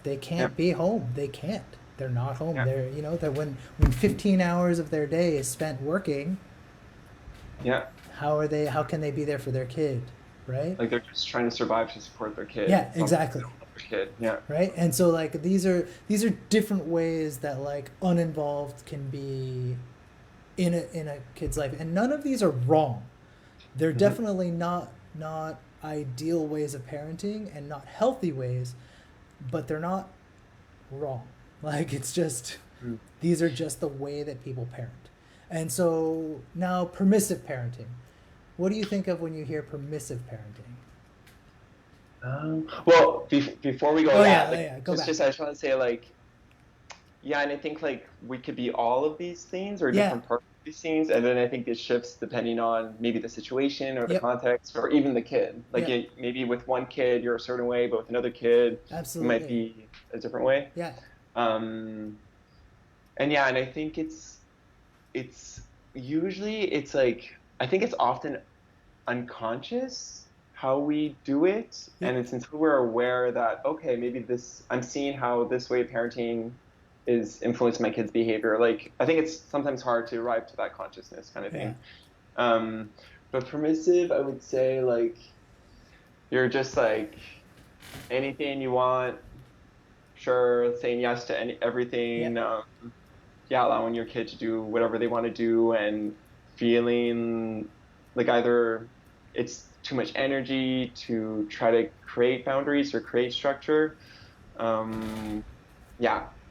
They can't be home. They can't. They're not home. They're, that when 15 hours of their day is spent working, how can they be there for their kid, right? Like they're just trying to survive to support their kid. Yeah, exactly. Their kid. Right? And so like these are different ways that like uninvolved can be in a kid's life. And none of these are wrong. They're definitely not ideal ways of parenting and not healthy ways, but they're not wrong. Like it's just these are just the way that people parent. And so now permissive parenting. What do you think of when you hear permissive parenting? Well, before we go go back. I just want to say like, and I think like we could be all of these things or different parts of these things, and then I think it shifts depending on maybe the situation or the context or even the kid. Like maybe with one kid you're a certain way, but with another kid it might be a different way. And I think it's usually like I think it's often unconscious how we do it, and it's until we're aware that okay, maybe I'm seeing how this way of parenting is influencing my kid's behavior. Like I think it's sometimes hard to arrive to that consciousness kind of thing. But permissive, I would say like you're just like anything you want, sure, saying yes to everything, allowing your kid to do whatever they want to do, and feeling like either it's too much energy to try to create boundaries or create structure.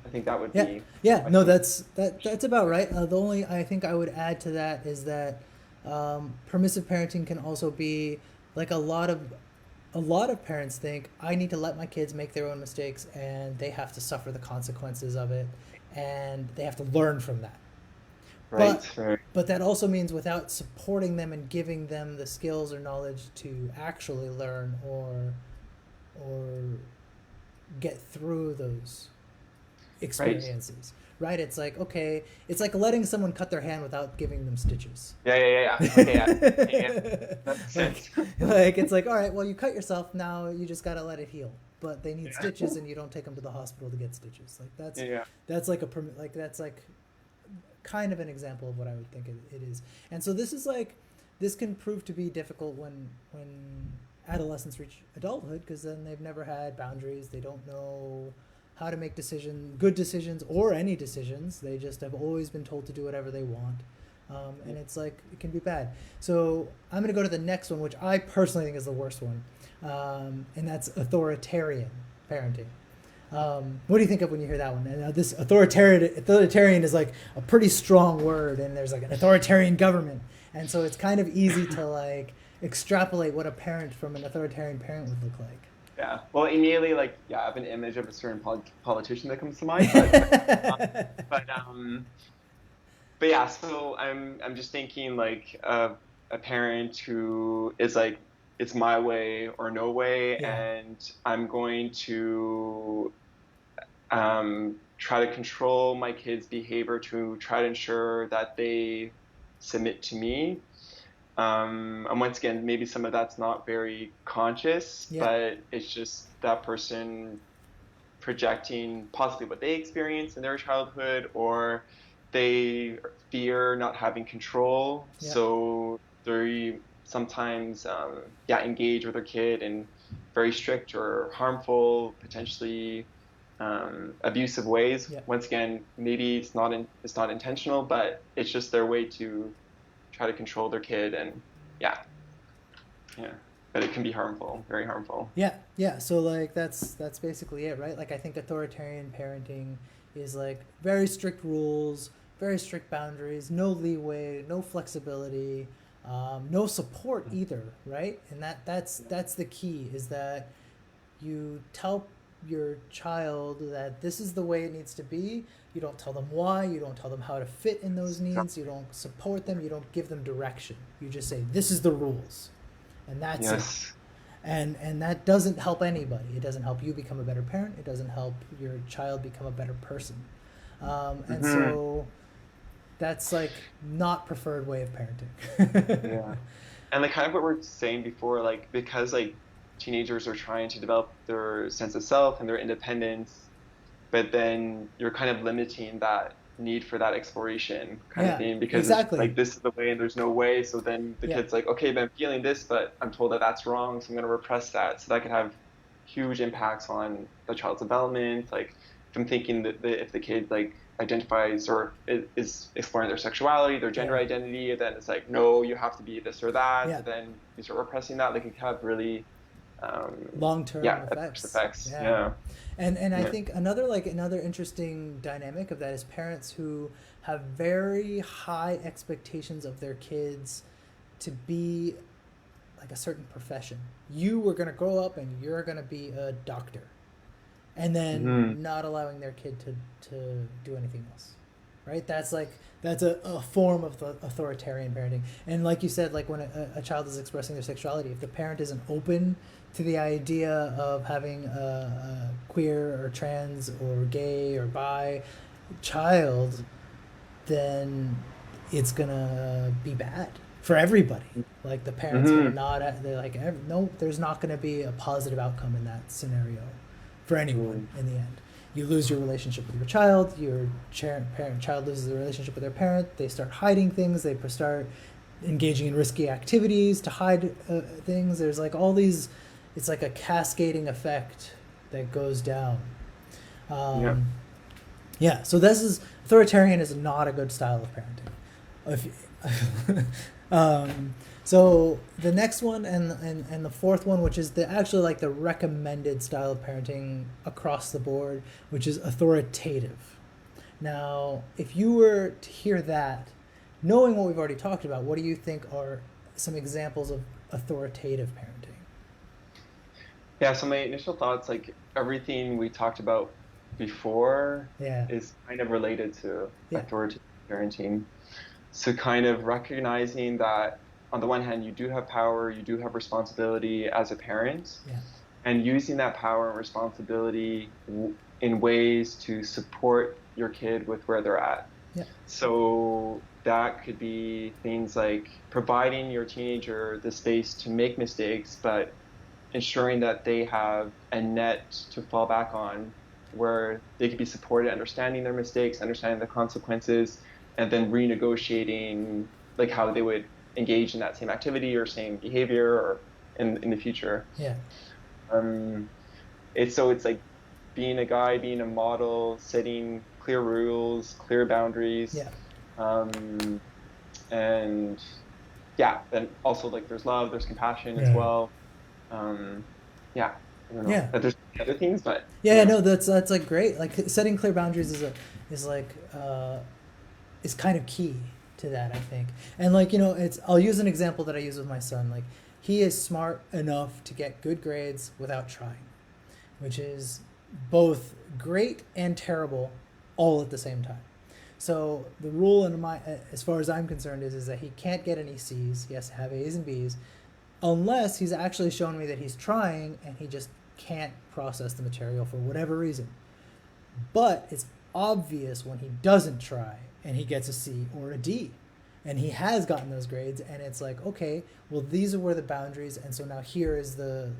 I think that would be. No, that's about right. The only I think I would add to that is that permissive parenting can also be like a lot of parents think I need to let my kids make their own mistakes and they have to suffer the consequences of it and they have to learn from that. But that also means without supporting them and giving them the skills or knowledge to actually learn or get through those experiences. Right? It's like, okay, it's like letting someone cut their hand without giving them stitches. Okay, that makes sense. Like it's like, all right, well, you cut yourself, now you just got to let it heal. But they need stitches and you don't take them to the hospital to get stitches. Like that's like that's like kind of an example of what I would think it is. And so this can prove to be difficult when adolescents reach adulthood, because then they've never had boundaries. They don't know how to make good decisions or any decisions. They just have always been told to do whatever they want. And it's like, it can be bad. So I'm going to go to the next one, which I personally think is the worst one. And that's authoritarian parenting. What do you think of when you hear that one? And this authoritarian is like a pretty strong word, and there's like an authoritarian government. And so it's kind of easy to like extrapolate what a parent from an authoritarian parent would look like. Yeah. Well, immediately, like, I have an image of a certain politician that comes to mind. But yeah, so I'm just thinking like of a parent who is like, it's my way or no way, and I'm going to try to control my kids' behavior to try to ensure that they submit to me. And once again, maybe some of that's not very conscious, but it's just that person projecting possibly what they experienced in their childhood, or they fear not having control. So they sometimes engage with their kid in very strict or harmful, potentially abusive ways. Once again, maybe it's not intentional, but it's just their way to try to control their kid, and but it can be harmful, very harmful. So like that's basically it, right? Like I think authoritarian parenting is like very strict rules, very strict boundaries, no leeway, no flexibility, no support either, right? And that's the key, is that you tell your child that this is the way it needs to be. You don't tell them why, you don't tell them how to fit in those needs, you don't support them, you don't give them direction. You just say this is the rules. And that's it. Yes. And that doesn't help anybody. It doesn't help you become a better parent. It doesn't help your child become a better person. And so that's like not preferred way of parenting. Yeah. And like kind of what we're saying before, like because like teenagers are trying to develop their sense of self and their independence, but then you're kind of limiting that need for that exploration kind of thing because exactly. it's like this is the way and there's no way. So then the kid's like, okay, but I'm feeling this, but I'm told that that's wrong, so I'm going to repress that. So that could have huge impacts on the child's development. Like if I'm thinking that if the kid like identifies or is exploring their sexuality, their gender identity, then it's like, no, you have to be this or that. Yeah. So then you start repressing that. Like it can have really long-term effects. And I think another interesting dynamic of that is parents who have very high expectations of their kids to be like a certain profession. You were going to grow up and you're going to be a doctor, and then not allowing their kid to do anything else, right? That's a form of the authoritarian parenting. And like you said, like when a child is expressing their sexuality, if the parent isn't open to the idea of having a queer or trans or gay or bi child, then it's gonna be bad for everybody. Like the parents are not, they're like, no, there's not gonna be a positive outcome in that scenario for anyone in the end. You lose your relationship with your child, your child loses the relationship with their parent, they start hiding things, they start engaging in risky activities to hide things. There's like all these, it's like a cascading effect that goes down. So authoritarian is not a good style of parenting. So the next one and the fourth one, which is actually like the recommended style of parenting across the board, which is authoritative. Now, if you were to hear that, knowing what we've already talked about, what do you think are some examples of authoritative parenting? Yeah, so my initial thoughts, like everything we talked about before is kind of related to authoritative parenting. So kind of recognizing that on the one hand, you do have power, you do have responsibility as a parent, and using that power and responsibility in ways to support your kid with where they're at. So that could be things like providing your teenager the space to make mistakes, but ensuring that they have a net to fall back on where they could be supported, understanding their mistakes, understanding the consequences, and then renegotiating like how they would engage in that same activity or same behavior or in the future. It's like being a guide, being a model, setting clear rules, clear boundaries, and then also like there's love, there's compassion as well. I don't know that there's other things, but that's like great. Like setting clear boundaries is kind of key to that, I think. And like, I'll use an example that I use with my son. Like he is smart enough to get good grades without trying, which is both great and terrible all at the same time. So the rule as far as I'm concerned is that he can't get any C's. He has to have A's and B's unless he's actually shown me that he's trying and he just can't process the material for whatever reason. But it's obvious when he doesn't try and he gets a C or a D and he has gotten those grades, and it's like, okay, well, these were the boundaries, and so now here is the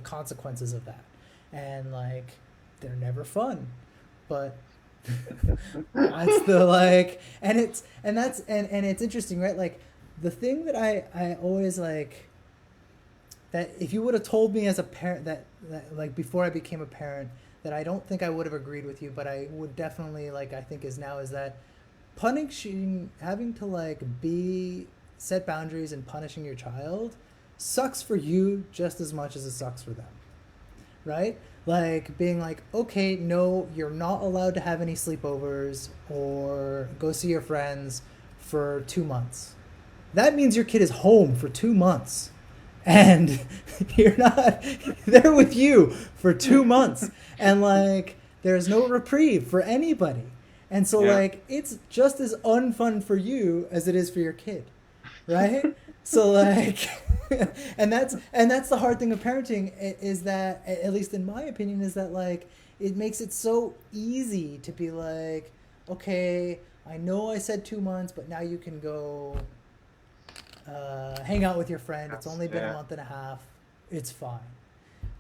consequences of that. And like they're never fun, but that's the like, and it's interesting, right? Like the thing that I always like, that if you would have told me as a parent that like before I became a parent, that I don't think I would have agreed with you, but I would definitely like, I think is that punishing, having to like set boundaries and punishing your child sucks for you just as much as it sucks for them, right? Like being like, okay, no, you're not allowed to have any sleepovers or go see your friends for 2 months. That means your kid is home for 2 months. and you're not there with you for 2 months, and like there's no reprieve for anybody. And so Yeah. like it's just as unfun for you as it is for your kid, right? So like and that's the hard thing of parenting, is that, at least in my opinion, is that like it makes it so easy to be like, okay, I know I said 2 months, but now you can go hang out with your friend. It's Yes. only been a Yeah. month and a half. It's fine.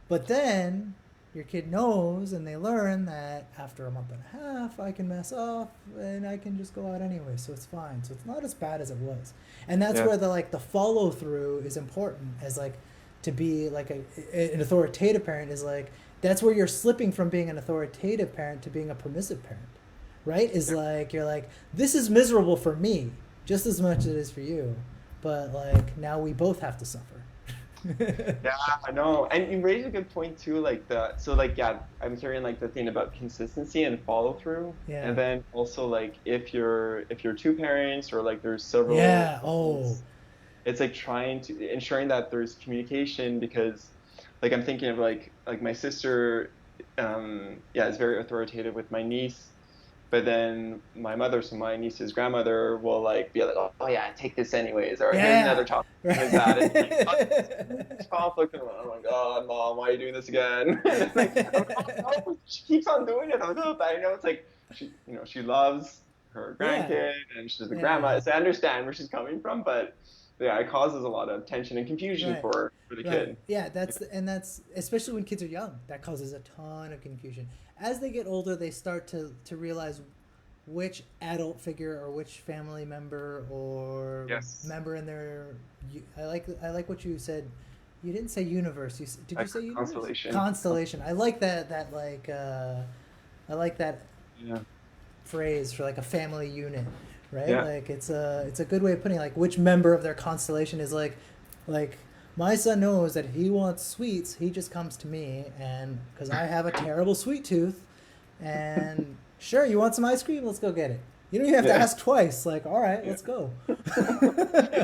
But then your kid knows, and they learn that after a month and a half, I can mess up and I can just go out anyway. So it's fine. So it's not as bad as it was. And that's Yeah. where the follow through is important, as like to be like an authoritative parent is like, that's where you're slipping from being an authoritative parent to being a permissive parent, right? Is Yeah. like, you're like, this is miserable for me just as much as it is for you. But like now we both have to suffer. Yeah, I know. And you raised a good point too, like yeah, I'm hearing like the thing about consistency and follow through. Yeah. And then also like if you're two parents or like there's several Yeah. Oh. couples, it's like trying to ensuring that there's communication because like I'm thinking of like my sister yeah, is very authoritative with my niece. But then my mother, so my niece's grandmother, will like be like, "Oh yeah, take this anyways," or "Here's another Yeah. chocolate, like that," and like Right. this conflict, and I'm like, "Oh my God, Mom, why are you doing this again?" And like, I'm like, "Oh no," she keeps on doing it. I'm like, "Oh, I know it's like she loves her Yeah. grandkid and she's a Yeah. grandma, so I understand where she's coming from, but yeah, it causes a lot of tension and confusion Right. for the Right. kid. Yeah, that's especially when kids are young, that causes a ton of confusion. As they get older, they start to realize which adult figure or which family member or Yes, member in their I like what you said. You didn't say universe. Did you a say universe? constellation. Constellation. I like that I like that Yeah, phrase for like a family unit, right? yeah. Like it's a good way of putting it, like which member of their constellation is like my son knows that if he wants sweets, he just comes to me, and because I have a terrible sweet tooth, and sure, you want some ice cream? Let's go get it. You don't even have to Yeah. ask twice. Like, all right, Yeah. let's go.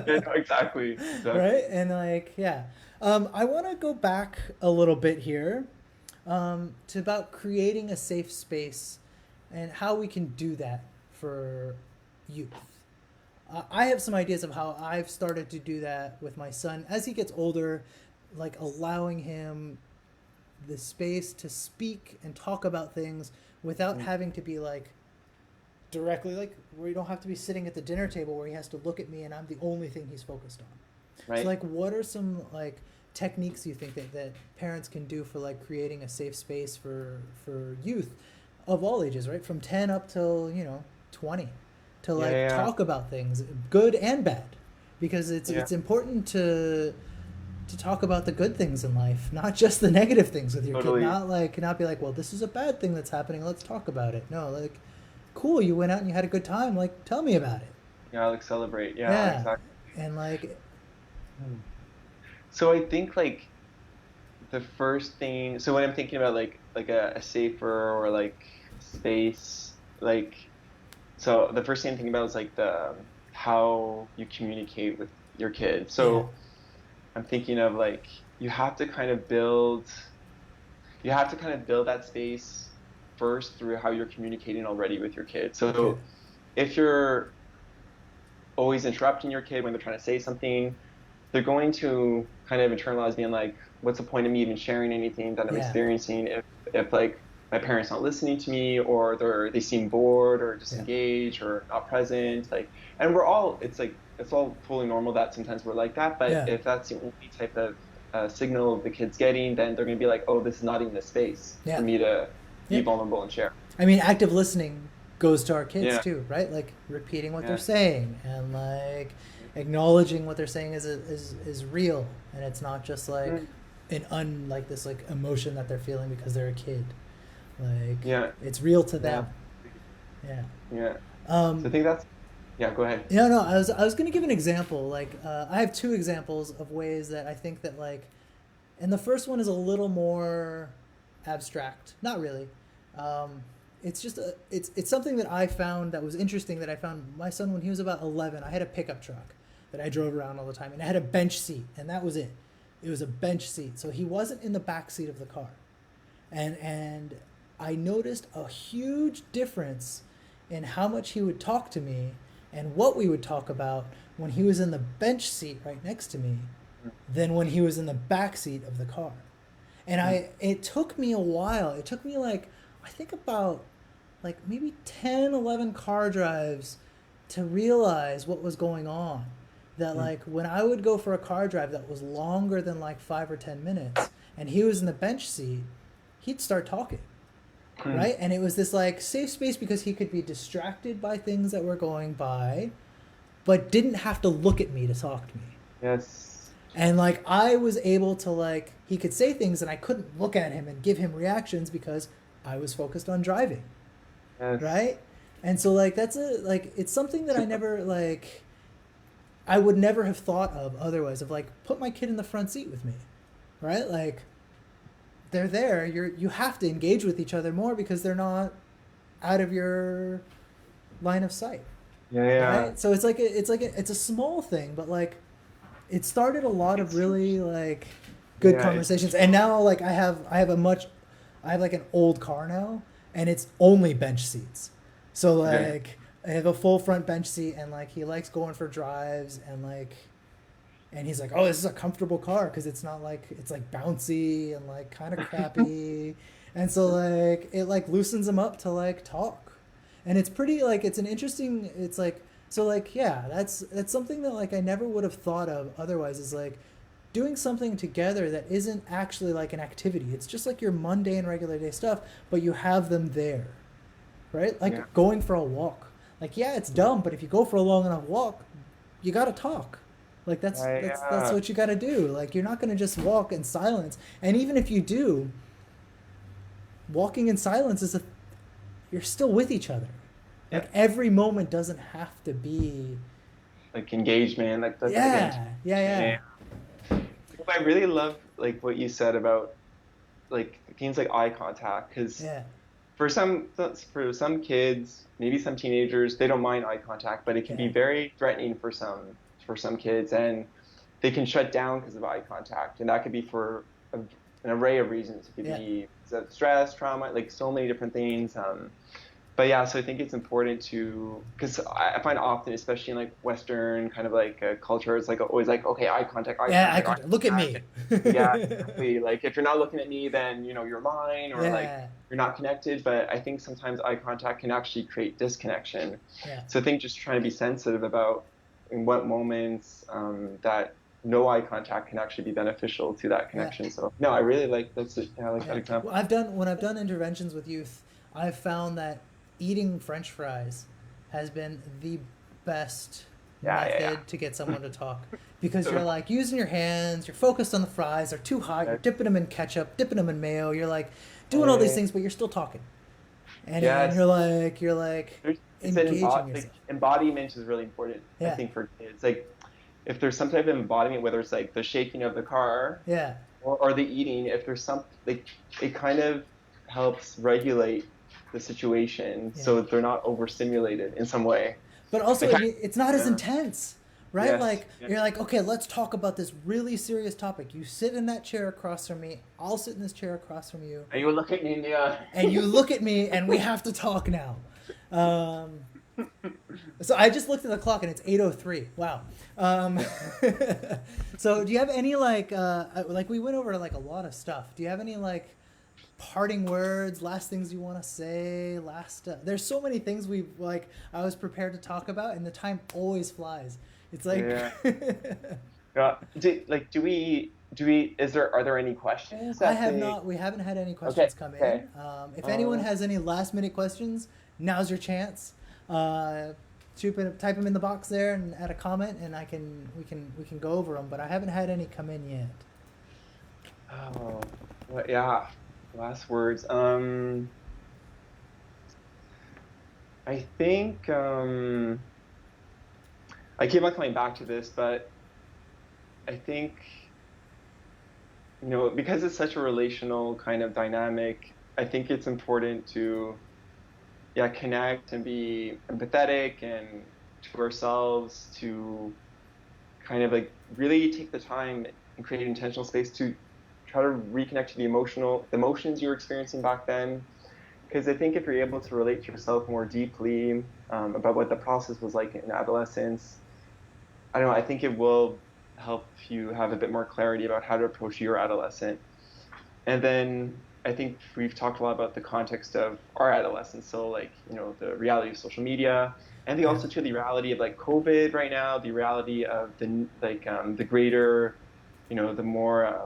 Yeah, no, exactly. Right? Exactly. And like, yeah. I want to go back a little bit here, to about creating a safe space and how we can do that for youth. I have some ideas of how I've started to do that with my son as he gets older, like allowing him the space to speak and talk about things without Mm. having to be like directly, like where you don't have to be sitting at the dinner table where he has to look at me and I'm the only thing he's focused on. So Right. like what are some like techniques you think that parents can do for like creating a safe space for youth of all ages, right? From 10 up till, 20, to Yeah, like yeah, talk about things, good and bad. Because it's yeah. it's important to talk about the good things in life, not just the negative things with your kid. Totally. Not be like, well, this is a bad thing that's happening. Let's talk about it. No, like, cool, you went out and you had a good time. Like, tell me about it. Yeah, like celebrate. Yeah, Yeah, exactly. and like, So I think like the first thing, so when I'm thinking about like a safer or like space, like so the first thing I'm thinking about is like the how you communicate with your kid. yeah, So I'm thinking of like you have to kind of build that space first through how you're communicating already with your kid. okay, So if you're always interrupting your kid when they're trying to say something, they're going to kind of internalize being like, what's the point of me even sharing anything that I'm yeah, experiencing if like my parents not listening to me or they seem bored or yeah, disengaged or not present, like, and we're all it's like it's all totally normal that sometimes we're like that, but yeah, if that's the only type of signal the kid's getting, then they're going to be like, oh, this is not even a space for yeah, me to be yeah. vulnerable and share. I mean, active listening goes to our kids Yeah, too, right? Like repeating what they're yeah, saying and like acknowledging what they're saying is real, and it's not just like mm, like this like emotion that they're feeling because they're a kid. Like yeah, it's real to yeah, them. Yeah. yeah. So I Um, think that's yeah. Go ahead. no, I was gonna give an example. Like I have two examples of ways that I think that like, and the first one is a little more abstract. Not really. Um, it's just it's something that I found that was interesting. That I found my son when he was about 11. I had a pickup truck that I drove around all the time, and it had a bench seat, and that was it. It was a bench seat, so he wasn't in the back seat of the car. And I noticed a huge difference in how much he would talk to me and what we would talk about when he was in the bench seat right next to me than when he was in the back seat of the car. And it took me a while. It took me like, I think about like maybe 10, 11 car drives to realize what was going on. That like when I would go for a car drive that was longer than like 5 or 10 minutes and he was in the bench seat, he'd start talking. Right? And it was this like safe space because he could be distracted by things that were going by, but didn't have to look at me to talk to me. Yes. And like I was able to like, he could say things and I couldn't look at him and give him reactions because I was focused on driving. Yes. Right? And so like that's it's something that I never like, I would never have thought of otherwise, of like put my kid in the front seat with me. Right? Like they're there, you have to engage with each other more because they're not out of your line of sight. Yeah. Right? So it's a small thing, but like it started a lot of really like good conversations. And now like I have like an old car now and it's only bench seats. So like I have a full front bench seat and like he likes going for drives and he's like, oh, this is a comfortable car because it's not like, it's like bouncy and like kind of crappy. And so like it like loosens him up to like talk. And it's pretty like, it's an interesting, it's like, so like, yeah, that's something that like I never would have thought of otherwise, is like doing something together that isn't actually like an activity. It's just like your mundane regular day stuff, but you have them there, right? Like going for a walk. Like, yeah, it's dumb, but if you go for a long enough walk, you got to talk. Like that's what you got to do. Like you're not going to just walk in silence. And even if you do, walking in silence you're still with each other. Like every moment doesn't have to be like engagement. Like that's yeah. I really love like what you said about like things like eye contact, because for some kids, maybe some teenagers, they don't mind eye contact, but it can be very threatening for some kids, and they can shut down because of eye contact, and that could be for an array of reasons. It could be stress, trauma, like so many different things. But yeah, so I think it's important to, because I find often, especially in like Western kind of like culture, it's like always like, okay, eye contact. Eye contact. Look at me. Yeah, exactly. Like if you're not looking at me, then you're mine, or like you're not connected. But I think sometimes eye contact can actually create disconnection. So I think just trying to be sensitive about in what moments that no eye contact can actually be beneficial to that connection. So no, I really like that example. Well, when I've done interventions with youth, I've found that eating French fries has been the best method to get someone to talk, because you're like using your hands, you're focused on the fries, they're too hot, you're dipping them in ketchup, dipping them in mayo, you're like doing all these things, but you're still talking. And you're like engaging yourself. Embodiment is really important, I think, for kids. Like if there's some type of embodiment, whether it's like the shaking of the car or the eating, if there's some, like it kind of helps regulate the situation so that they're not overstimulated in some way. But also it's not as intense, right? You're like, okay, let's talk about this really serious topic. You sit in that chair across from me, I'll sit in this chair across from you. And you look at me, and you look at me, and we have to talk now. So I just looked at the clock and it's 8:03. Wow. So do you have any like we went over like a lot of stuff. Do you have any like parting words, last things you want to say, there's so many things I was prepared to talk about, and the time always flies. It's like are there any questions? We haven't had any questions come in. If anyone has any last minute questions, now's your chance. Type them in the box there and add a comment, and we can go over them, but I haven't had any come in yet. Oh, well, yeah. Last words. I think I keep on coming back to this, but I think because it's such a relational kind of dynamic, I think it's important to connect and be empathetic and to ourselves, to kind of like really take the time and create intentional space to try to reconnect to the emotions you were experiencing back then. Because I think if you're able to relate to yourself more deeply about what the process was like in adolescence, I don't know, I think it will help you have a bit more clarity about how to approach your adolescent. And then I think we've talked a lot about the context of our adolescence. So like, the reality of social media, and the Yeah. also to the reality of like COVID right now, the reality of the greater, the more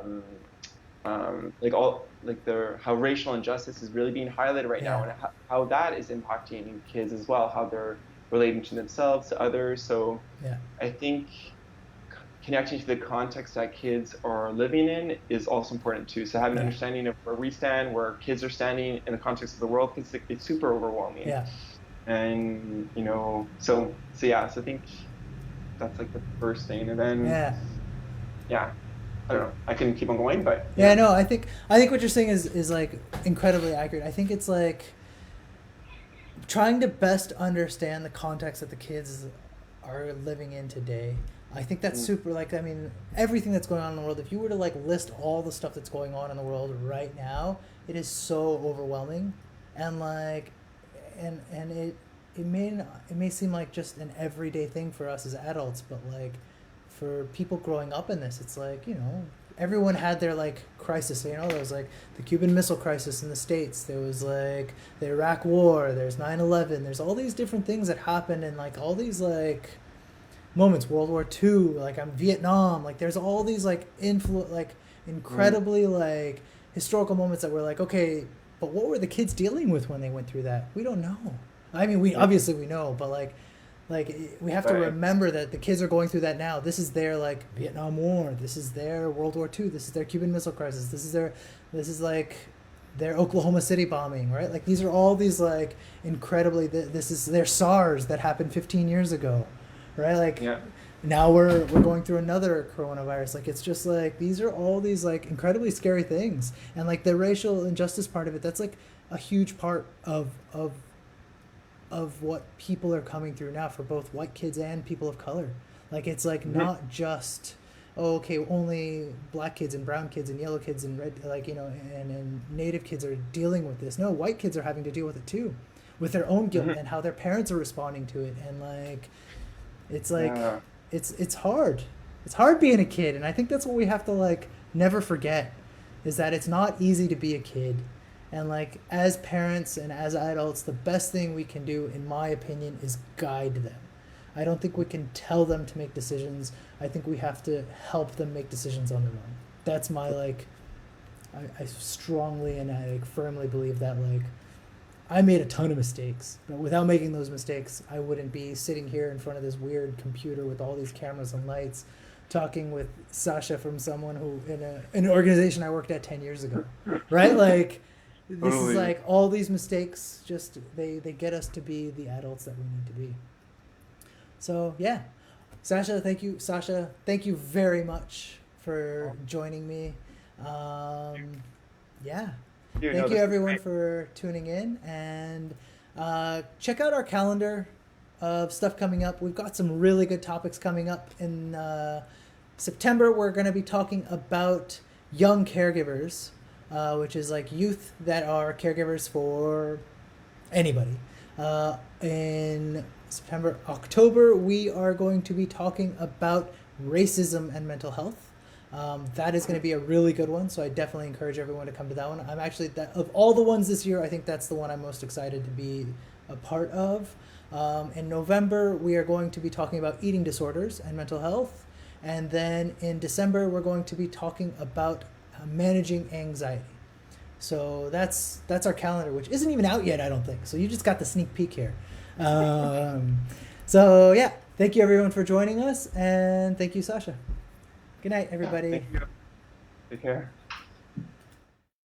like all like the how racial injustice is really being highlighted right now, Yeah. and how that is impacting kids as well, how they're relating to themselves, to others. So Yeah. I think connecting to the context that kids are living in is also important too. So having an Yeah. understanding of where we stand, where kids are standing in the context of the world, because it's super overwhelming. Yeah. And so yeah, so I think that's like the first thing. And then Yeah. yeah, I don't know. I can keep on going, but Yeah, yeah. no, I think what you're saying is like incredibly accurate. I think it's like trying to best understand the context that the kids are living in today. I think that's Mm, super, like, I mean, everything that's going on in the world, if you were to like list all the stuff that's going on in the world right now, it is so overwhelming. And like and it may seem like just an everyday thing for us as adults, but like for people growing up in this, it's like, everyone had their like crisis. There was like the Cuban Missile Crisis in the States. There was like the Iraq War. There's 9/11. There's all these different things that happened, and like all these like moments. World War II. Like I'm Vietnam. Like there's all these like like mm, incredibly like historical moments that were like, okay, but what were the kids dealing with when they went through that? We don't know. I mean, we yeah, obviously we know, but like we have to right. remember that the kids are going through that now. This is their like Vietnam War. This is their World War II. This is their Cuban Missile Crisis. This is like their Oklahoma City bombing, right? Like these are all these like incredibly. This is their SARS that happened 15 years ago, right? Like Yeah. now we're going through another coronavirus. Like it's just like these are all these like incredibly scary things, and like the racial injustice part of it. That's like a huge part of what people are coming through now for both white kids and people of color. Like it's like Mhm. not just, oh, okay, only black kids and brown kids and yellow kids and red, like, and native kids are dealing with this. No, white kids are having to deal with it too, with their own guilt Mhm. and how their parents are responding to it. And like Yeah. it's hard. It's hard being a kid, and I think that's what we have to like never forget, is that it's not easy to be a kid. And like as parents and as adults, the best thing we can do, in my opinion, is guide them. I don't think we can tell them to make decisions. I think we have to help them make decisions on their own. That's my like I strongly and I like firmly believe that like I made a ton of mistakes, but without making those mistakes, I wouldn't be sitting here in front of this weird computer with all these cameras and lights, talking with Saša from someone who in an organization I worked at 10 years ago, right? Like, this is Totally. like all these mistakes. Just they get us to be the adults that we need to be. So yeah, Saša, thank you very much for joining me. Um, yeah, You know, thank you this is everyone great. for tuning in, and check out our calendar of stuff coming up. We've got some really good topics coming up in September. We're going to be talking about young caregivers, which is like youth that are caregivers for anybody. In September, October, we are going to be talking about racism and mental health. That is going to be a really good one, so I definitely encourage everyone to come to that one. I'm actually, that of all the ones this year, I think that's the one I'm most excited to be a part of. In November, we are going to be talking about eating disorders and mental health. And then in December, we're going to be talking about managing anxiety. So that's our calendar, which isn't even out yet, I don't think. So you just got the sneak peek here. Um, so yeah, thank you everyone for joining us, and thank you, Saša. Good night, Yeah. everybody. Thank you. Take care.